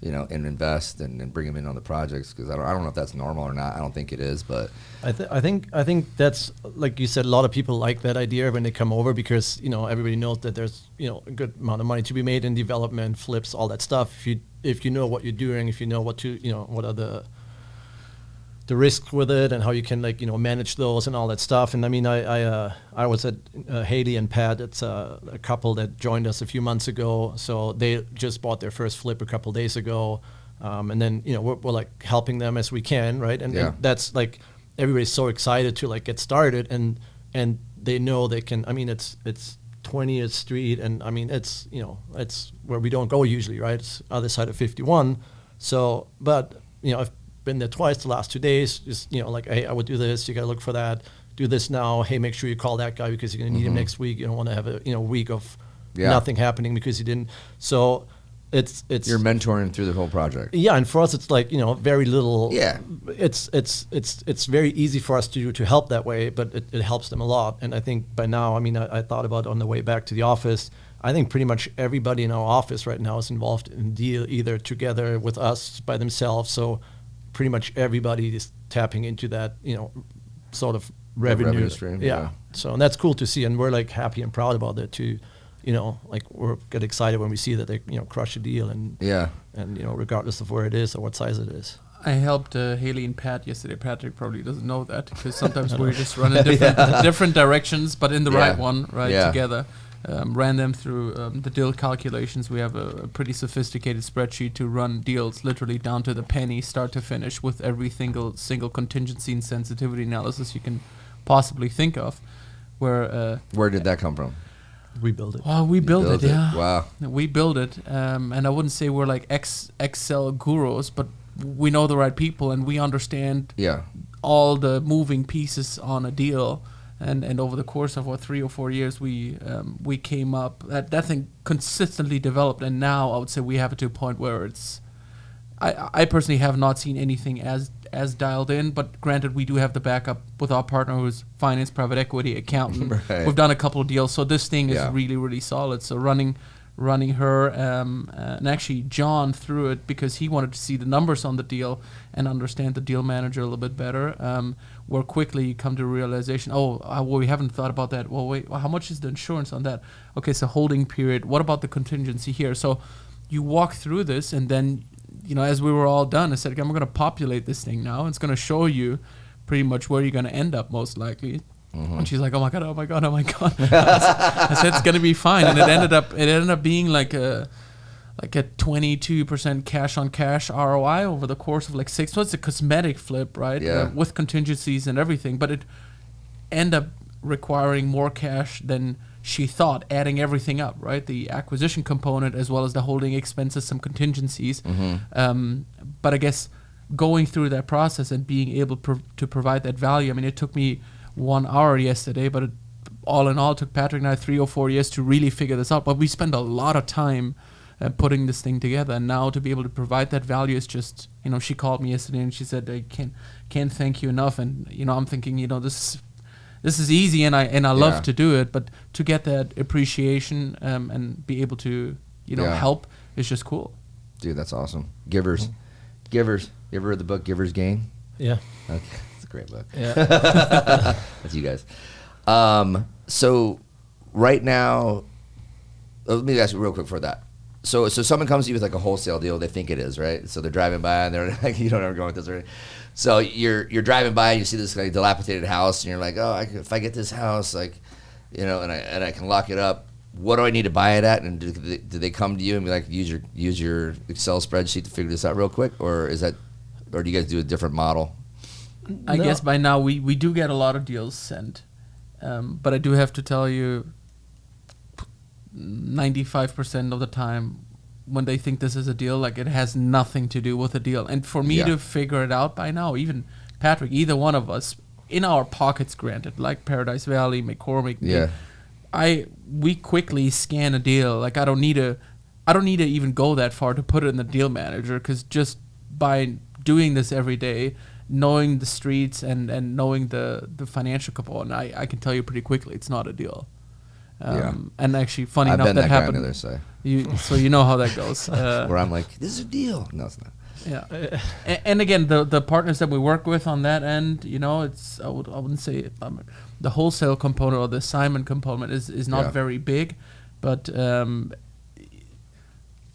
and invest and bring them in on the projects, because I don't know if that's normal or not. I don't think it is, but I think that's, like you said, a lot of people like that idea when they come over, because everybody knows that there's a good amount of money to be made in development, flips, all that stuff. If you know what you're doing, if you know what are the risks with it and how you can manage those and all that stuff. And I mean, I was at Haley and Pat. It's a couple that joined us a few months ago. So they just bought their first flip a couple days ago, and then we're like helping them as we can, right? And that's like, everybody's so excited to get started, and they know they can. I mean, it's 20th Street, and I mean it's where we don't go usually, right? It's other side of 51. So, but I've been there twice the last 2 days, just hey, I would do this, you gotta look for that, do this now, hey, make sure you call that guy because you're gonna need him next week. You don't want to have a week of nothing happening because you didn't. So it's You're mentoring through the whole project. Yeah, and for us, it's like, very little. Yeah. It's very easy for us to help that way, but it helps them a lot. And I think by now, I thought about on the way back to the office, I think pretty much everybody in our office right now is involved in deal, either together with us by themselves. So pretty much everybody is tapping into that, sort of revenue stream. Yeah. So, and that's cool to see, and we're like happy and proud about that too. Like we're get excited when we see that they, crush a deal and regardless of where it is or what size it is. I helped Haley and Pat yesterday. Patrick probably doesn't know that because sometimes we just run in different directions, but in the right one, together. Ran them through the deal calculations. We have a pretty sophisticated spreadsheet to run deals literally down to the penny, start to finish, with every single contingency and sensitivity analysis you can possibly think of. Where did that come from? We build it. Well, we build it, yeah. Wow. We build it. And I wouldn't say we're like Excel gurus, but we know the right people and we understand all the moving pieces on a deal. And over the course of 3 or 4 years, we came up, that thing consistently developed. And now I would say we have it to a point where it's, I personally have not seen anything as dialed in, but granted, we do have the backup with our partner who's finance, private equity, accountant. Right. We've done a couple of deals, so this thing is really, really solid. So running her, and actually John through it because he wanted to see the numbers on the deal and understand the deal manager a little bit better. Where quickly you come to a realization, we haven't thought about that. Well, wait, how much is the insurance on that? Okay, so holding period. What about the contingency here? So you walk through this, and then, as we were all done, I said, okay, I'm going to populate this thing now. It's going to show you pretty much where you're going to end up most likely. Mm-hmm. And she's like, oh my God. I said, it's going to be fine. And it ended up being like a 22% cash on cash ROI over the course of 6 months. So it's a cosmetic flip, right? Yeah. With contingencies and everything, but it ended up requiring more cash than she thought, adding everything up, right? The acquisition component as well as the holding expenses, some contingencies. Mm-hmm. But I guess going through that process and being able to provide that value. I mean, it took me 1 hour yesterday, but all in all, it took Patrick and I 3 or 4 years to really figure this out. But we spent a lot of time putting this thing together, and now to be able to provide that value is just, she called me yesterday and she said, I can't thank you enough. And I'm thinking, this is easy, and I love to do it, but to get that appreciation and be able to help is just cool. Dude, that's awesome. Givers. You ever read the book Giver's Gain? Yeah. Okay, it's a great book. Yeah. That's you guys. So right now, let me ask you real quick for that. So someone comes to you with a wholesale deal, they think it is, right? So they're driving by and they're like, you don't ever go with this, right? So you're driving by and you see this dilapidated house and you're like, if I get this house, and I can lock it up, what do I need to buy it at? And do they come to you and be like, use your Excel spreadsheet to figure this out real quick, or do you guys do a different model? I guess by now we do get a lot of deals sent, but I do have to tell you, 95% of the time when they think this is a deal, it has nothing to do with a deal. And for me to figure it out by now, even Patrick, either one of us, in our pockets, granted, like Paradise Valley, McCormick, we quickly scan a deal. I don't need to even go that far to put it in the deal manager, because just by doing this every day, knowing the streets and knowing the financial component, I can tell you pretty quickly it's not a deal. And actually, funny enough, that happened. I've been that guy on the other side. So you know how that goes. Where I'm like, this is a deal. No, it's not. Yeah, and again, the partners that we work with on that end, it's I wouldn't say the wholesale component or the assignment component is not very big, but the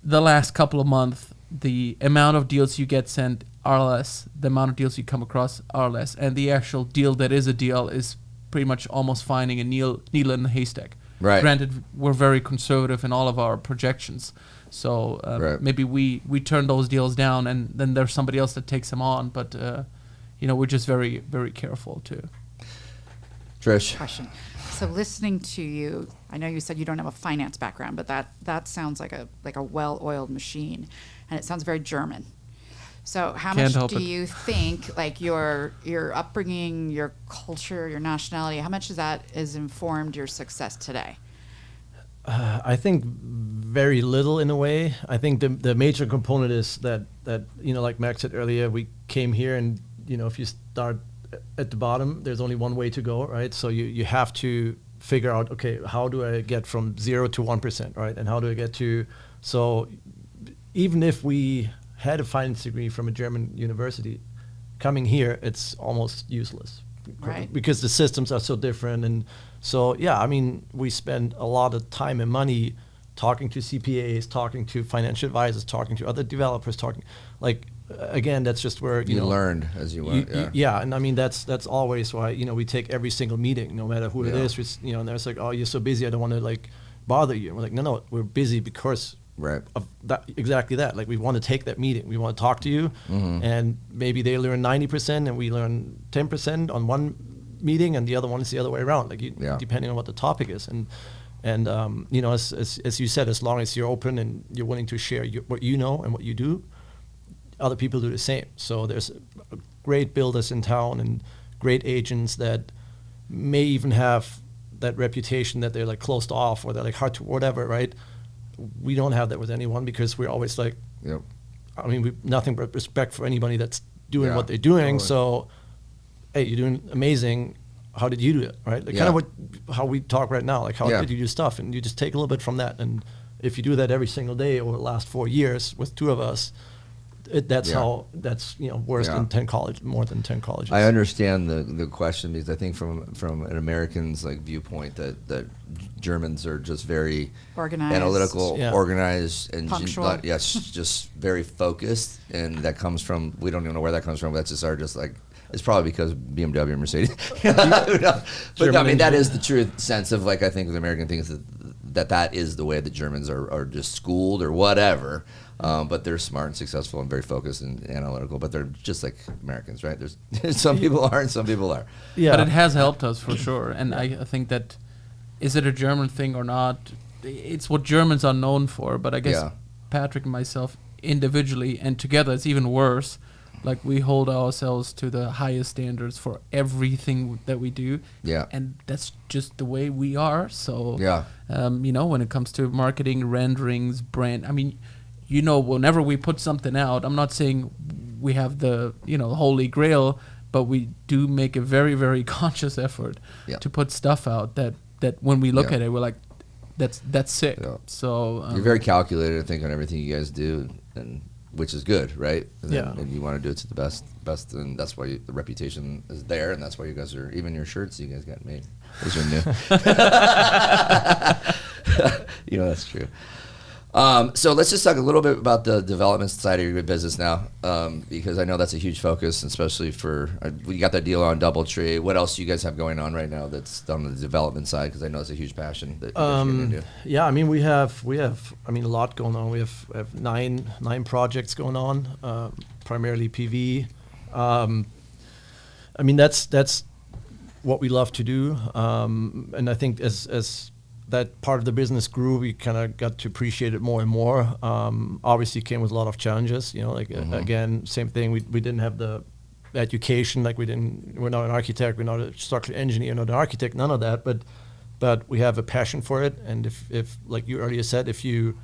last couple of months, the amount of deals you get sent are less, the amount of deals you come across are less, and the actual deal that is a deal is pretty much almost finding a needle in a haystack. Right. Granted, we're very conservative in all of our projections, so maybe we turn those deals down, and then there's somebody else that takes them on. But we're just very, very careful too. Trish. Question. So listening to you, I know you said you don't have a finance background, but that sounds like a well-oiled machine, and it sounds very German. So how much do you think, your upbringing, your culture, your nationality, how much of that has informed your success today? I think very little in a way. I think the major component is that like Max said earlier, we came here and if you start at the bottom, there's only one way to go, right? So you have to figure out, okay, how do I get from 0 to 1%, right? And how do I get to, so even if we had a finance degree from a German university, coming here, it's almost useless. Right. Because the systems are so different. And so, we spend a lot of time and money talking to CPAs, talking to financial advisors, talking to other developers, again, that's just where, you learned as you went. And that's always why, we take every single meeting, no matter who it is, and there's like, oh, you're so busy, I don't want to bother you. And we're like, no, we're busy because of that, exactly that. Like, we want to take that meeting. We want to talk to you, and maybe they learn 90% and we learn 10% on one meeting, and the other one is the other way around. Depending on what the topic is, and as you said, as long as you're open and you're willing to share what you know and what you do, other people do the same. So there's great builders in town and great agents that may even have that reputation that they're closed off or they're hard to whatever, right? We don't have that with anyone because we're always we nothing but respect for anybody that's doing what they're doing. Totally. So, hey, you're doing amazing. How did you do it, right? Kind of how we talk right now. How did you do stuff? And you just take a little bit from that. And if you do that every single day over the last 4 years with two of us, that's worse than 10 college, more than 10 colleges. I understand the question because I think from an American's viewpoint that Germans are just very organized, analytical, organized, and punctual. Just very focused, and that comes from, we don't even know where that comes from. That's just our it's probably because BMW and Mercedes. But that is the true sense of I think the American thing is that is the way the Germans are just schooled or whatever. But they're smart and successful and very focused and analytical. But they're just like Americans, right? There's some people are and some people are. Yeah, but it has helped us for sure. And I think that, is it a German thing or not? It's what Germans are known for. But I guess Patrick and myself individually and together, it's even worse. We hold ourselves to the highest standards for everything that we do. Yeah. And that's just the way we are. So, when it comes to marketing, renderings, brand, whenever we put something out, I'm not saying we have the, holy grail, but we do make a very, very conscious effort to put stuff out that when we look at it, we're like, that's sick. Yeah. So you're very calculated, I think, on everything you guys do, and which is good, right? And you want to do it to the best, and that's why the reputation is there, and that's why you guys are, even your shirts you guys got made. Those are new. That's true. So let's just talk a little bit about the development side of your business now, because I know that's a huge focus, especially for we got that deal on DoubleTree. What else do you guys have going on right now that's on the development side? Because I know it's a huge passion that you guys are getting into. Yeah, we have a lot going on. We have nine projects going on, primarily PV. That's what we love to do, and I think as that part of the business grew, we kind of got to appreciate it more and more. Obviously, came with a lot of challenges. Again, same thing. We didn't have the education. We're not an architect. We're not a structural engineer. Not an architect. None of that. But we have a passion for it. And if like you earlier said, if you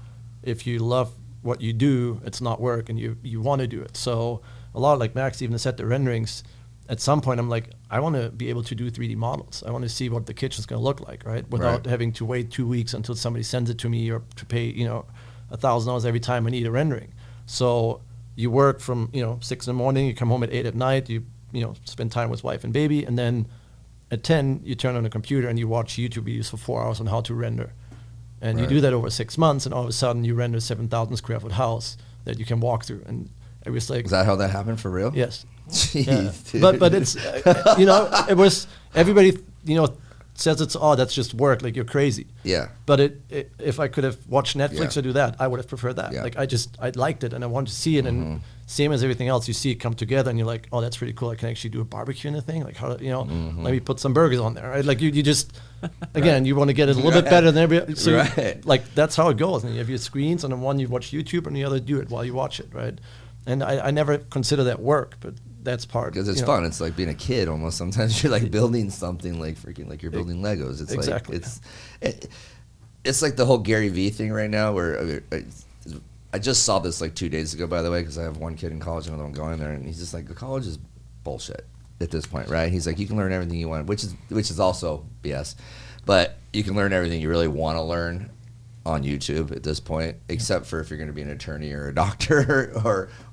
love what you do, it's not work, and you want to do it. So a lot, like Max even said, the renderings. At some point, I'm like, I want to be able to do 3D models. I want to see what the kitchen's going to look like, right? Without having to wait 2 weeks until somebody sends it to me, or to pay, $1,000 every time I need a rendering. So you work from 6 in the morning, you come home at 8 at night, you spend time with wife and baby, and then at 10 you turn on the computer and you watch YouTube videos for 4 hours on how to render. And you do that over 6 months, and all of a sudden you render a 7,000 square foot house that you can walk through. And it was like, is that how that happened for real? Yes. Jeez, yeah. But it's it was, everybody says it's that's just work, like you're crazy. Yeah. But if I could have watched Netflix or do that, I would have preferred that. Yeah. I liked it and I wanted to see it, and same as everything else, you see it come together and you're like, oh, that's pretty cool. I can actually do a barbecue in the thing. Like how maybe put some burgers on there, right? Like you just again you want to get it a little bit better than everybody. So like that's how it goes. And you have your screens, and on one you watch YouTube, and the other do it while you watch it, right? And I never consider that work, but that's part. Because it's fun. It's like being a kid almost. Sometimes you're like building something like freaking like you're building Legos. It's exactly. like it's like the whole Gary Vee thing right now, where I just saw this like 2 days ago, by the way, because I have one kid in college and another one going there, and he's just like, the college is bullshit at this point, right? He's like, you can learn everything you want, which is also BS, but you can learn everything you really want to learn on YouTube at this point, except for if you're going to be an attorney or a doctor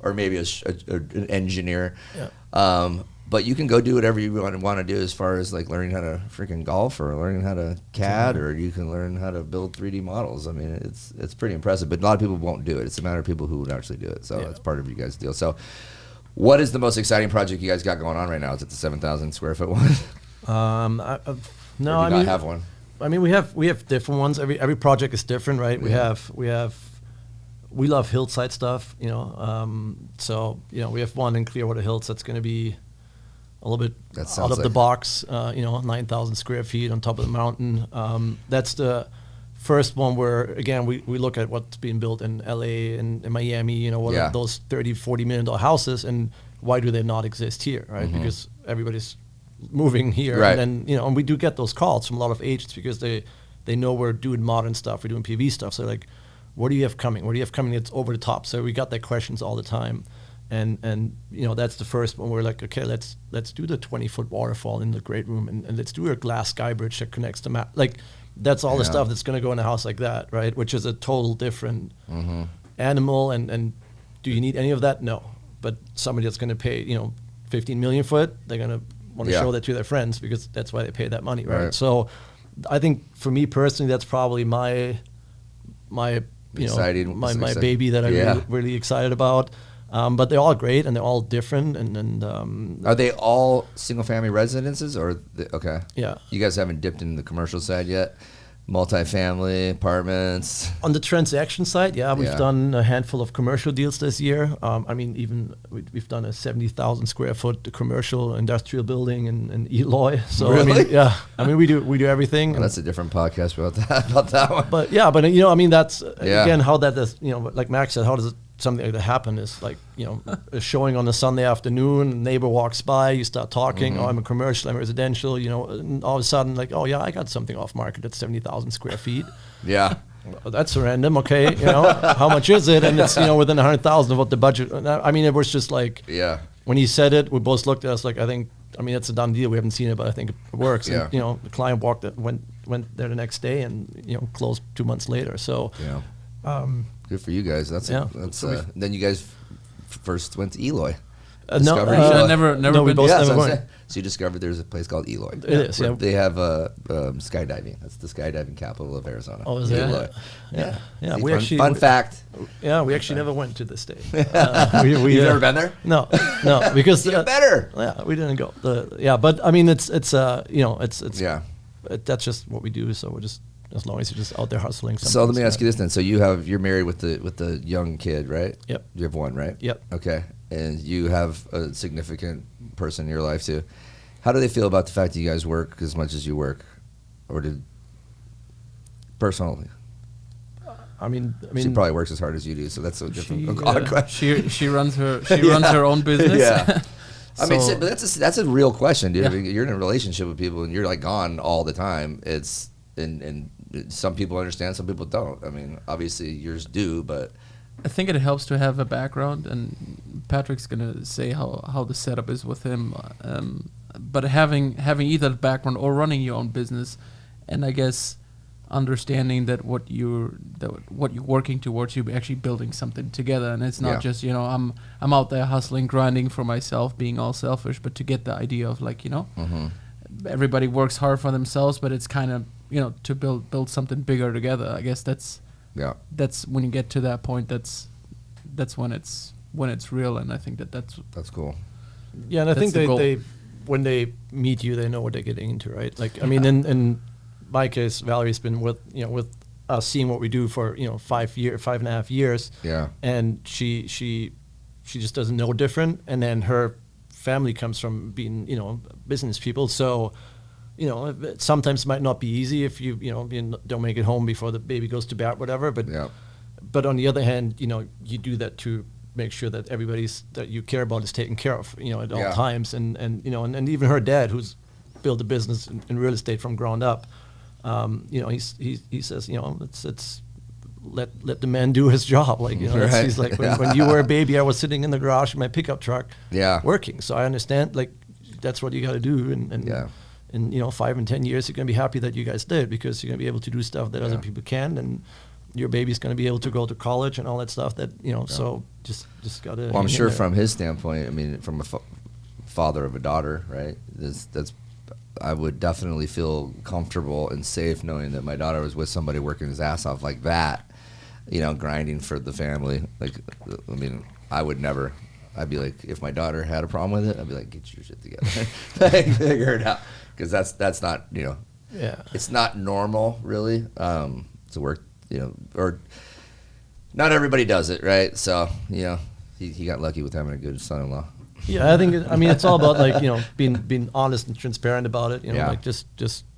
or maybe an engineer. Yeah. But you can go do whatever you want to do as far as like learning how to freaking golf or learning how to CAD, or you can learn how to build 3D models. I mean, it's pretty impressive, but a lot of people won't do it. It's a matter of people who would actually do it. So that's part of you guys' deal. So what is the most exciting project you guys got going on right now? Is it the 7,000 square foot one? No, I mean, have one. I mean, we have different ones. Every project is different, right? Yeah. We love hillside stuff, you know. So you know, we have one in Clearwater Hills that's going to be a little bit out of the box. 9,000 square feet on top of the mountain. That's the first one where again we look at what's being built in LA and in Miami. You know, what are those $30-40 million houses, and why do they not exist here, right? Mm-hmm. Because everybody's moving here, right. And then and we do get those calls from a lot of agents because they know we're doing modern stuff, we're doing PV stuff. So like, what do you have coming? What do you have coming that's over the top? So we got that questions all the time, and that's the first one. We're like, okay, let's do the 20-foot waterfall in the great room, and let's do a glass sky bridge that connects to map. Like, that's all the stuff that's going to go in a house like that, right? Which is a total different animal. And do you need any of that? No. But somebody that's going to pay $15 million for it, they're going to want to show that to their friends because that's why they pay that money, right? So I think for me personally, that's probably my baby that I'm really excited about. But they're all great and they're all different. And are they all single family residences or okay? Yeah. You guys haven't dipped into the commercial side yet? Multifamily apartments. On the transaction side, we've done a handful of commercial deals this year. I mean, even we've done a 70,000 square foot commercial industrial building in Eloy. So really? I mean, we do everything. Well, that's a different podcast about that one. But I mean, that's again how that does. Like Max said, how does something like that happen? Is like a showing on a Sunday afternoon, a neighbor walks by, you start talking. Oh, I'm a commercial, I'm residential. And all of a sudden, like, oh yeah, I got something off market that's 70,000 square feet. Yeah. Well, that's random. Okay, how much is it? And it's within 100,000 of what the budget. I mean, it was just like when he said it, we both looked at us like, it's a done deal. We haven't seen it, but I think it works. Yeah. And, the client went there the next day and closed 2 months later. So good for you guys. That's then you guys first went to Eloy. No, never been. So you discovered there's a place called Eloy. It is. Yeah. They have skydiving. That's the skydiving capital of Arizona. Oh, is that? Eloy. Yeah. See, fun fact. Yeah, we actually never went to the state. You've never been there? No, because better. Yeah, we didn't go. But I mean, it's that's just what we do. So we're just. As long as you're just out there hustling. So let me ask you this then. So you're married with the young kid, right? Yep. You have one, right? Yep. Okay. And you have a significant person in your life too. How do they feel about the fact that you guys work as much as you work, or personally? I mean, she probably works as hard as you do, so that's a different odd question. She runs her own business. Yeah. I mean, but that's a real question, dude. Yeah. I mean, you're in a relationship with people and you're like gone all the time. It's and some people understand, some people don't. I mean, obviously yours do, but I think it helps to have a background, and Patrick's gonna say how the setup is with him. But having either the background or running your own business, and I guess understanding that what you're working towards, you're actually building something together, and it's not just I'm out there hustling, grinding for myself, being all selfish, but to get the idea of like everybody works hard for themselves, but it's kind of to build something bigger together. I guess that's when you get to that point. That's when it's real, and I think that's cool. Yeah, and I think they when they meet you, they know what they're getting into, right? Like I mean, in my case, Valerie's been with us seeing what we do for 5.5 years. Yeah, and she just doesn't know different, and then her family comes from being business people, so. It sometimes might not be easy if you don't make it home before the baby goes to bed, whatever. But on the other hand, you do that to make sure that that you care about is taken care of, at all times. And even her dad, who's built a business in real estate from ground up, he says, it's let the man do his job. Like, Right. he's like, when you were a baby, I was sitting in the garage in my pickup truck, working. So I understand, like, that's what you got to do. And in 5 and 10 years, you're going to be happy that you guys did, because you're going to be able to do stuff that other people can. And your baby's going to be able to go to college and all that stuff that, so just got to. Well, I'm sure from his standpoint, I mean, from a father of a daughter, right? I would definitely feel comfortable and safe knowing that my daughter was with somebody working his ass off like that, grinding for the family. Like, I mean, I would never. I'd be like, if my daughter had a problem with it, I'd be like, get your shit together, figure it out, because that's not it's not normal really to work, or not everybody does it, right? So he got lucky with having a good son-in-law. Yeah, I think it's all about, like, being honest and transparent about it. Like just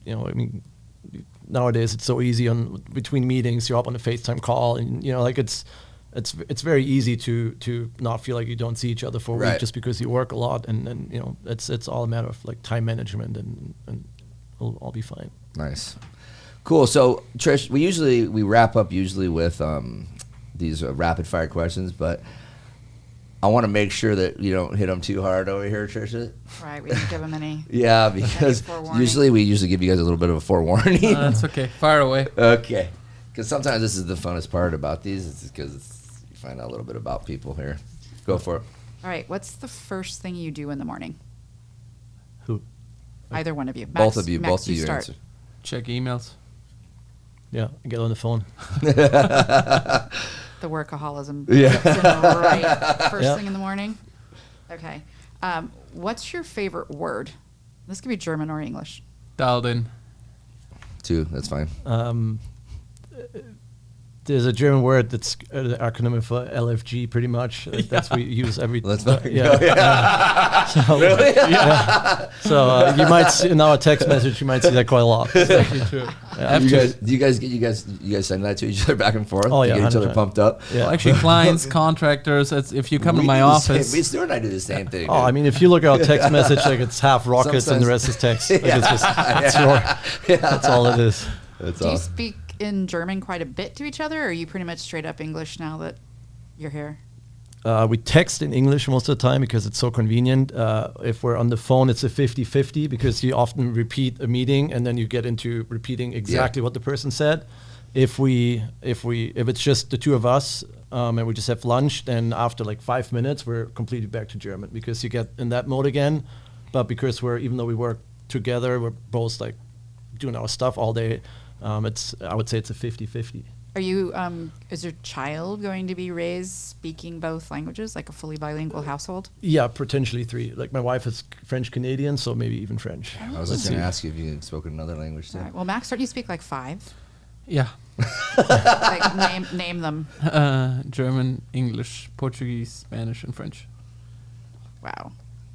I mean, nowadays it's so easy between meetings, you're up on a FaceTime call, and like it's very easy to not feel like you don't see each other for a week just because you work a lot, and it's all a matter of, like, time management, and it'll all be fine. Nice, cool. So Trish, we wrap up with these rapid fire questions, but I want to make sure that you don't hit them too hard over here, Trisha. Right, we didn't give them any. Yeah, because usually we give you guys a little bit of a forewarning. That's okay. Fire away. Okay, because sometimes this is the funnest part about these. It's because you find out a little bit about people here. Go for it. All right, what's the first thing you do in the morning? Who? Either one of you. Both of you start. answer. Check emails. Yeah, get on the phone. The workaholism. Yeah. Right. First thing in the morning. Okay. What's your favorite word? This could be German or English. Dialed in. 2, that's fine. There's a German word that's an acronym for LFG, pretty much. That's what we use every. Let's not So, really? Yeah. So you might see in our text message, you might see that quite a lot. That's actually true. You guys send that to each other back and forth? Oh, yeah, to get each other 100%. pumped up? Yeah. Well, actually, clients, contractors. If you come to We my do the office, same. Stuart and I do the same thing. Oh, I mean, if you look at our text message, like, it's half rockets and the rest is text. Like, it's just, that's all it is. That's Do you awesome. speak in German quite a bit to each other, or are you pretty much straight up English now that you're here? We text in English most of the time because it's so convenient. If we're on the phone, it's a 50-50 because you often repeat a meeting and then you get into repeating exactly what the person said. If it's just the two of us and we just have lunch, then after like 5 minutes, we're completely back to German because you get in that mode again. But because even though we work together, we're both like doing our stuff all day. I would say it's a 50-50. Are you, is your child going to be raised speaking both languages, like a fully bilingual household? Yeah, potentially 3. Like, my wife is French-Canadian, so maybe even French. I was just going to ask you if you had spoken another language too. All right. Well, Max, don't you speak like 5? yeah, Like, name them. German, English, Portuguese, Spanish, and French. Wow.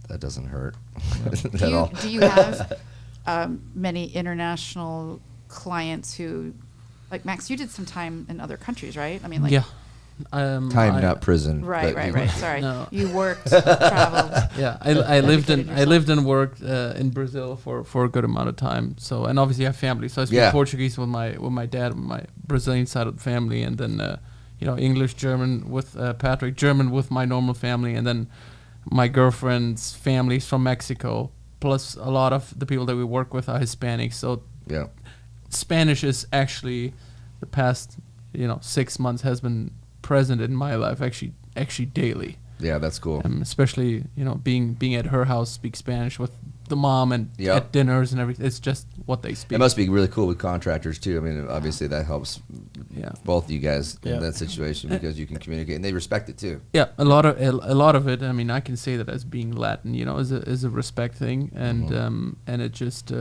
That doesn't hurt Do you have many international clients who, like, Max, you did some time in other countries, right? I mean, like, Yeah. Time, not prison. Right. Sorry, No. you worked, traveled. Yeah, I lived Educated and worked in Brazil for a good amount of time. So, and obviously I have family. So I speak Portuguese with my dad, with my Brazilian side of the family, and then English, German with Patrick, German with my normal family, and then my girlfriend's family's from Mexico. Plus, a lot of the people that we work with are Hispanic. So, Spanish is actually the past 6 months has been present in my life actually daily. Yeah, that's cool. Especially being at her house, speak Spanish with the mom and at dinners and everything. It's just what they speak. It must be really cool with contractors too. I mean, obviously that helps both of you guys in that situation because you can communicate and they respect it too. Yeah, a lot of it. I mean, I can say that as being Latin, is a respect thing, and and it just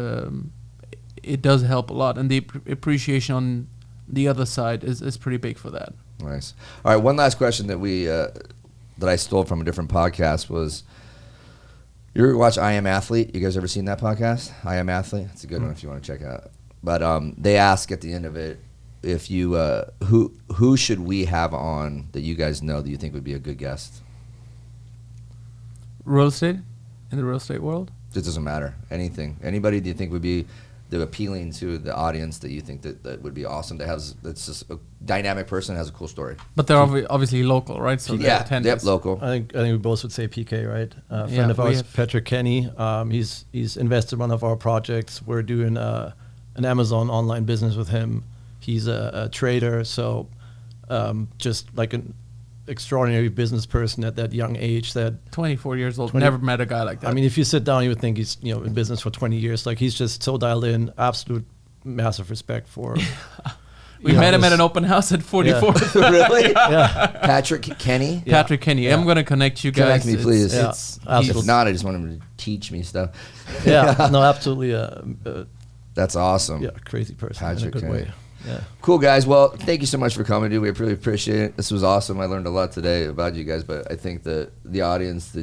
it does help a lot, and the appreciation on the other side is pretty big for that. Nice. All right, one last question that that I stole from a different podcast was, you ever watch I Am Athlete? You guys ever seen that podcast? I Am Athlete? It's a good one if you want to check it out. But they ask at the end of it, if you who should we have on that you guys know that you think would be a good guest? Real estate, in the real estate world? It doesn't matter. Anything. Anybody do you think would be the appealing to the audience that you think that would be awesome to have? That's just a dynamic person, has a cool story. But they're obviously local, right? So Local. I think we both would say PK, right? A friend of ours, Patrick Kenny. He's invested in one of our projects. We're doing an Amazon online business with him. He's a trader, so just like an extraordinary business person at that young age. That 24 years old, never met a guy like that. I mean, if you sit down, you would think he's in business for 20 years. Like, he's just so dialed in. Absolute massive respect for. We met him at an open house at 44. Yeah. Really? Yeah. Patrick Kenny. Yeah. Patrick Kenny. Yeah. I'm going to connect you guys. Connect me, please. If not, I just want him to teach me stuff. Yeah. No, absolutely. That's awesome. Yeah, crazy person Patrick in a good Kenny. way. Yeah. Cool, guys. Well, thank you so much for coming, dude. We really appreciate it. This was awesome. I learned a lot today about you guys, but I think that the audience,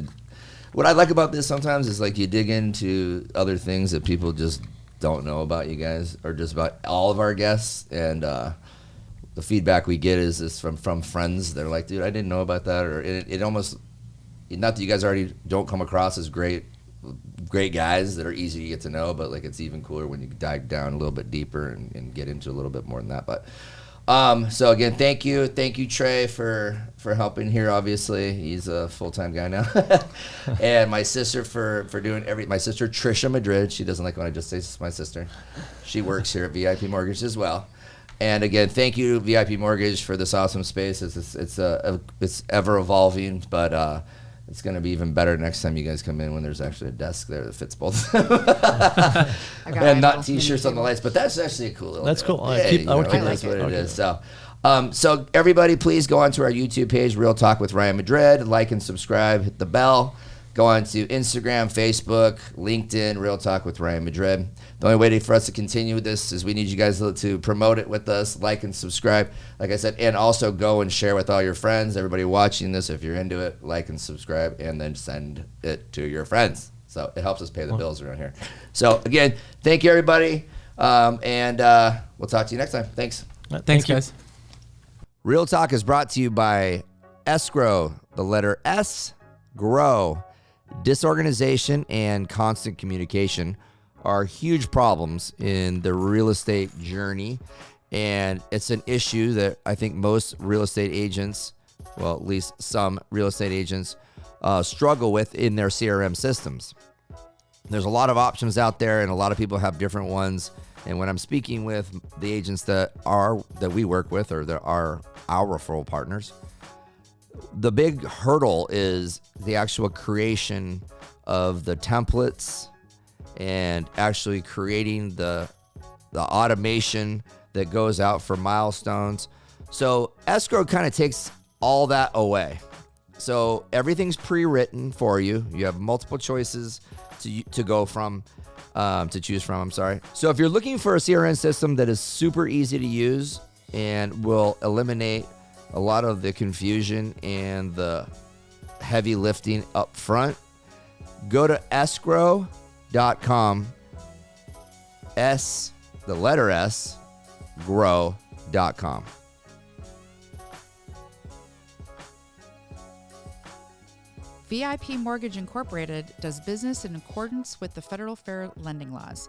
what I like about this sometimes is like you dig into other things that people just don't know about you guys, or just about all of our guests, and the feedback we get is from friends. They're like, dude, I didn't know about that, or it almost, not that you guys already don't come across as great guys that are easy to get to know, but like it's even cooler when you dive down a little bit deeper and get into a little bit more than that. But so again, thank you Trey for helping here. Obviously he's a full-time guy now. And my sister for doing my sister Trisha Madrid. She doesn't like when I just say it's my sister. She works here at VIP Mortgage as well. And again, thank you VIP Mortgage for this awesome space. It's ever evolving, but it's going to be even better next time you guys come in when there's actually a desk there that fits both. And not T-shirts on the lights, but that's actually a cool little That's deal. cool. I would keep that's that. what it is. So everybody, please go onto our YouTube page, Real Talk with Ryan Madrid. Like and subscribe. Hit the bell. Go on to Instagram, Facebook, LinkedIn, Real Talk with Ryan Madrid. The only way for us to continue with this is we need you guys to promote it with us, like and subscribe, like I said, and also go and share with all your friends. Everybody watching this, if you're into it, like and subscribe, and then send it to your friends. So it helps us pay the bills around here. So again, thank you, everybody, and we'll talk to you next time. Thanks. Thanks, guys. Real Talk is brought to you by Escrow, the letter S, Grow. Disorganization and constant communication are huge problems in the real estate journey, and it's an issue that I think most real estate agents, well, at least some real estate agents, struggle with in their CRM systems. There's a lot of options out there, and a lot of people have different ones. And when I'm speaking with the agents that we work with, or that are our referral partners, the big hurdle is the actual creation of the templates and actually creating the automation that goes out for milestones. So Escrow kind of takes all that away. So everything's pre-written for you. You have multiple choices to go from, to choose from, I'm sorry. So if you're looking for a CRM system that is super easy to use and will eliminate a lot of the confusion and the heavy lifting up front, go to escrow.com, the letter S, grow.com. VIP Mortgage Incorporated does business in accordance with the Federal Fair Lending Laws,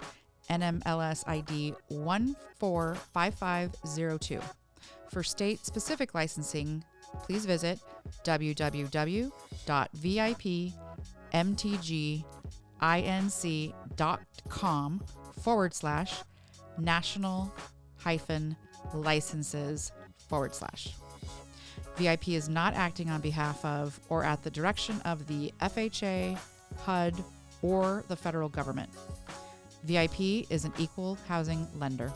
NMLS ID 145502. For state-specific licensing, please visit www.vipmtg.com/national-licenses/. VIP is not acting on behalf of or at the direction of the FHA, HUD, or the federal government. VIP is an equal housing lender.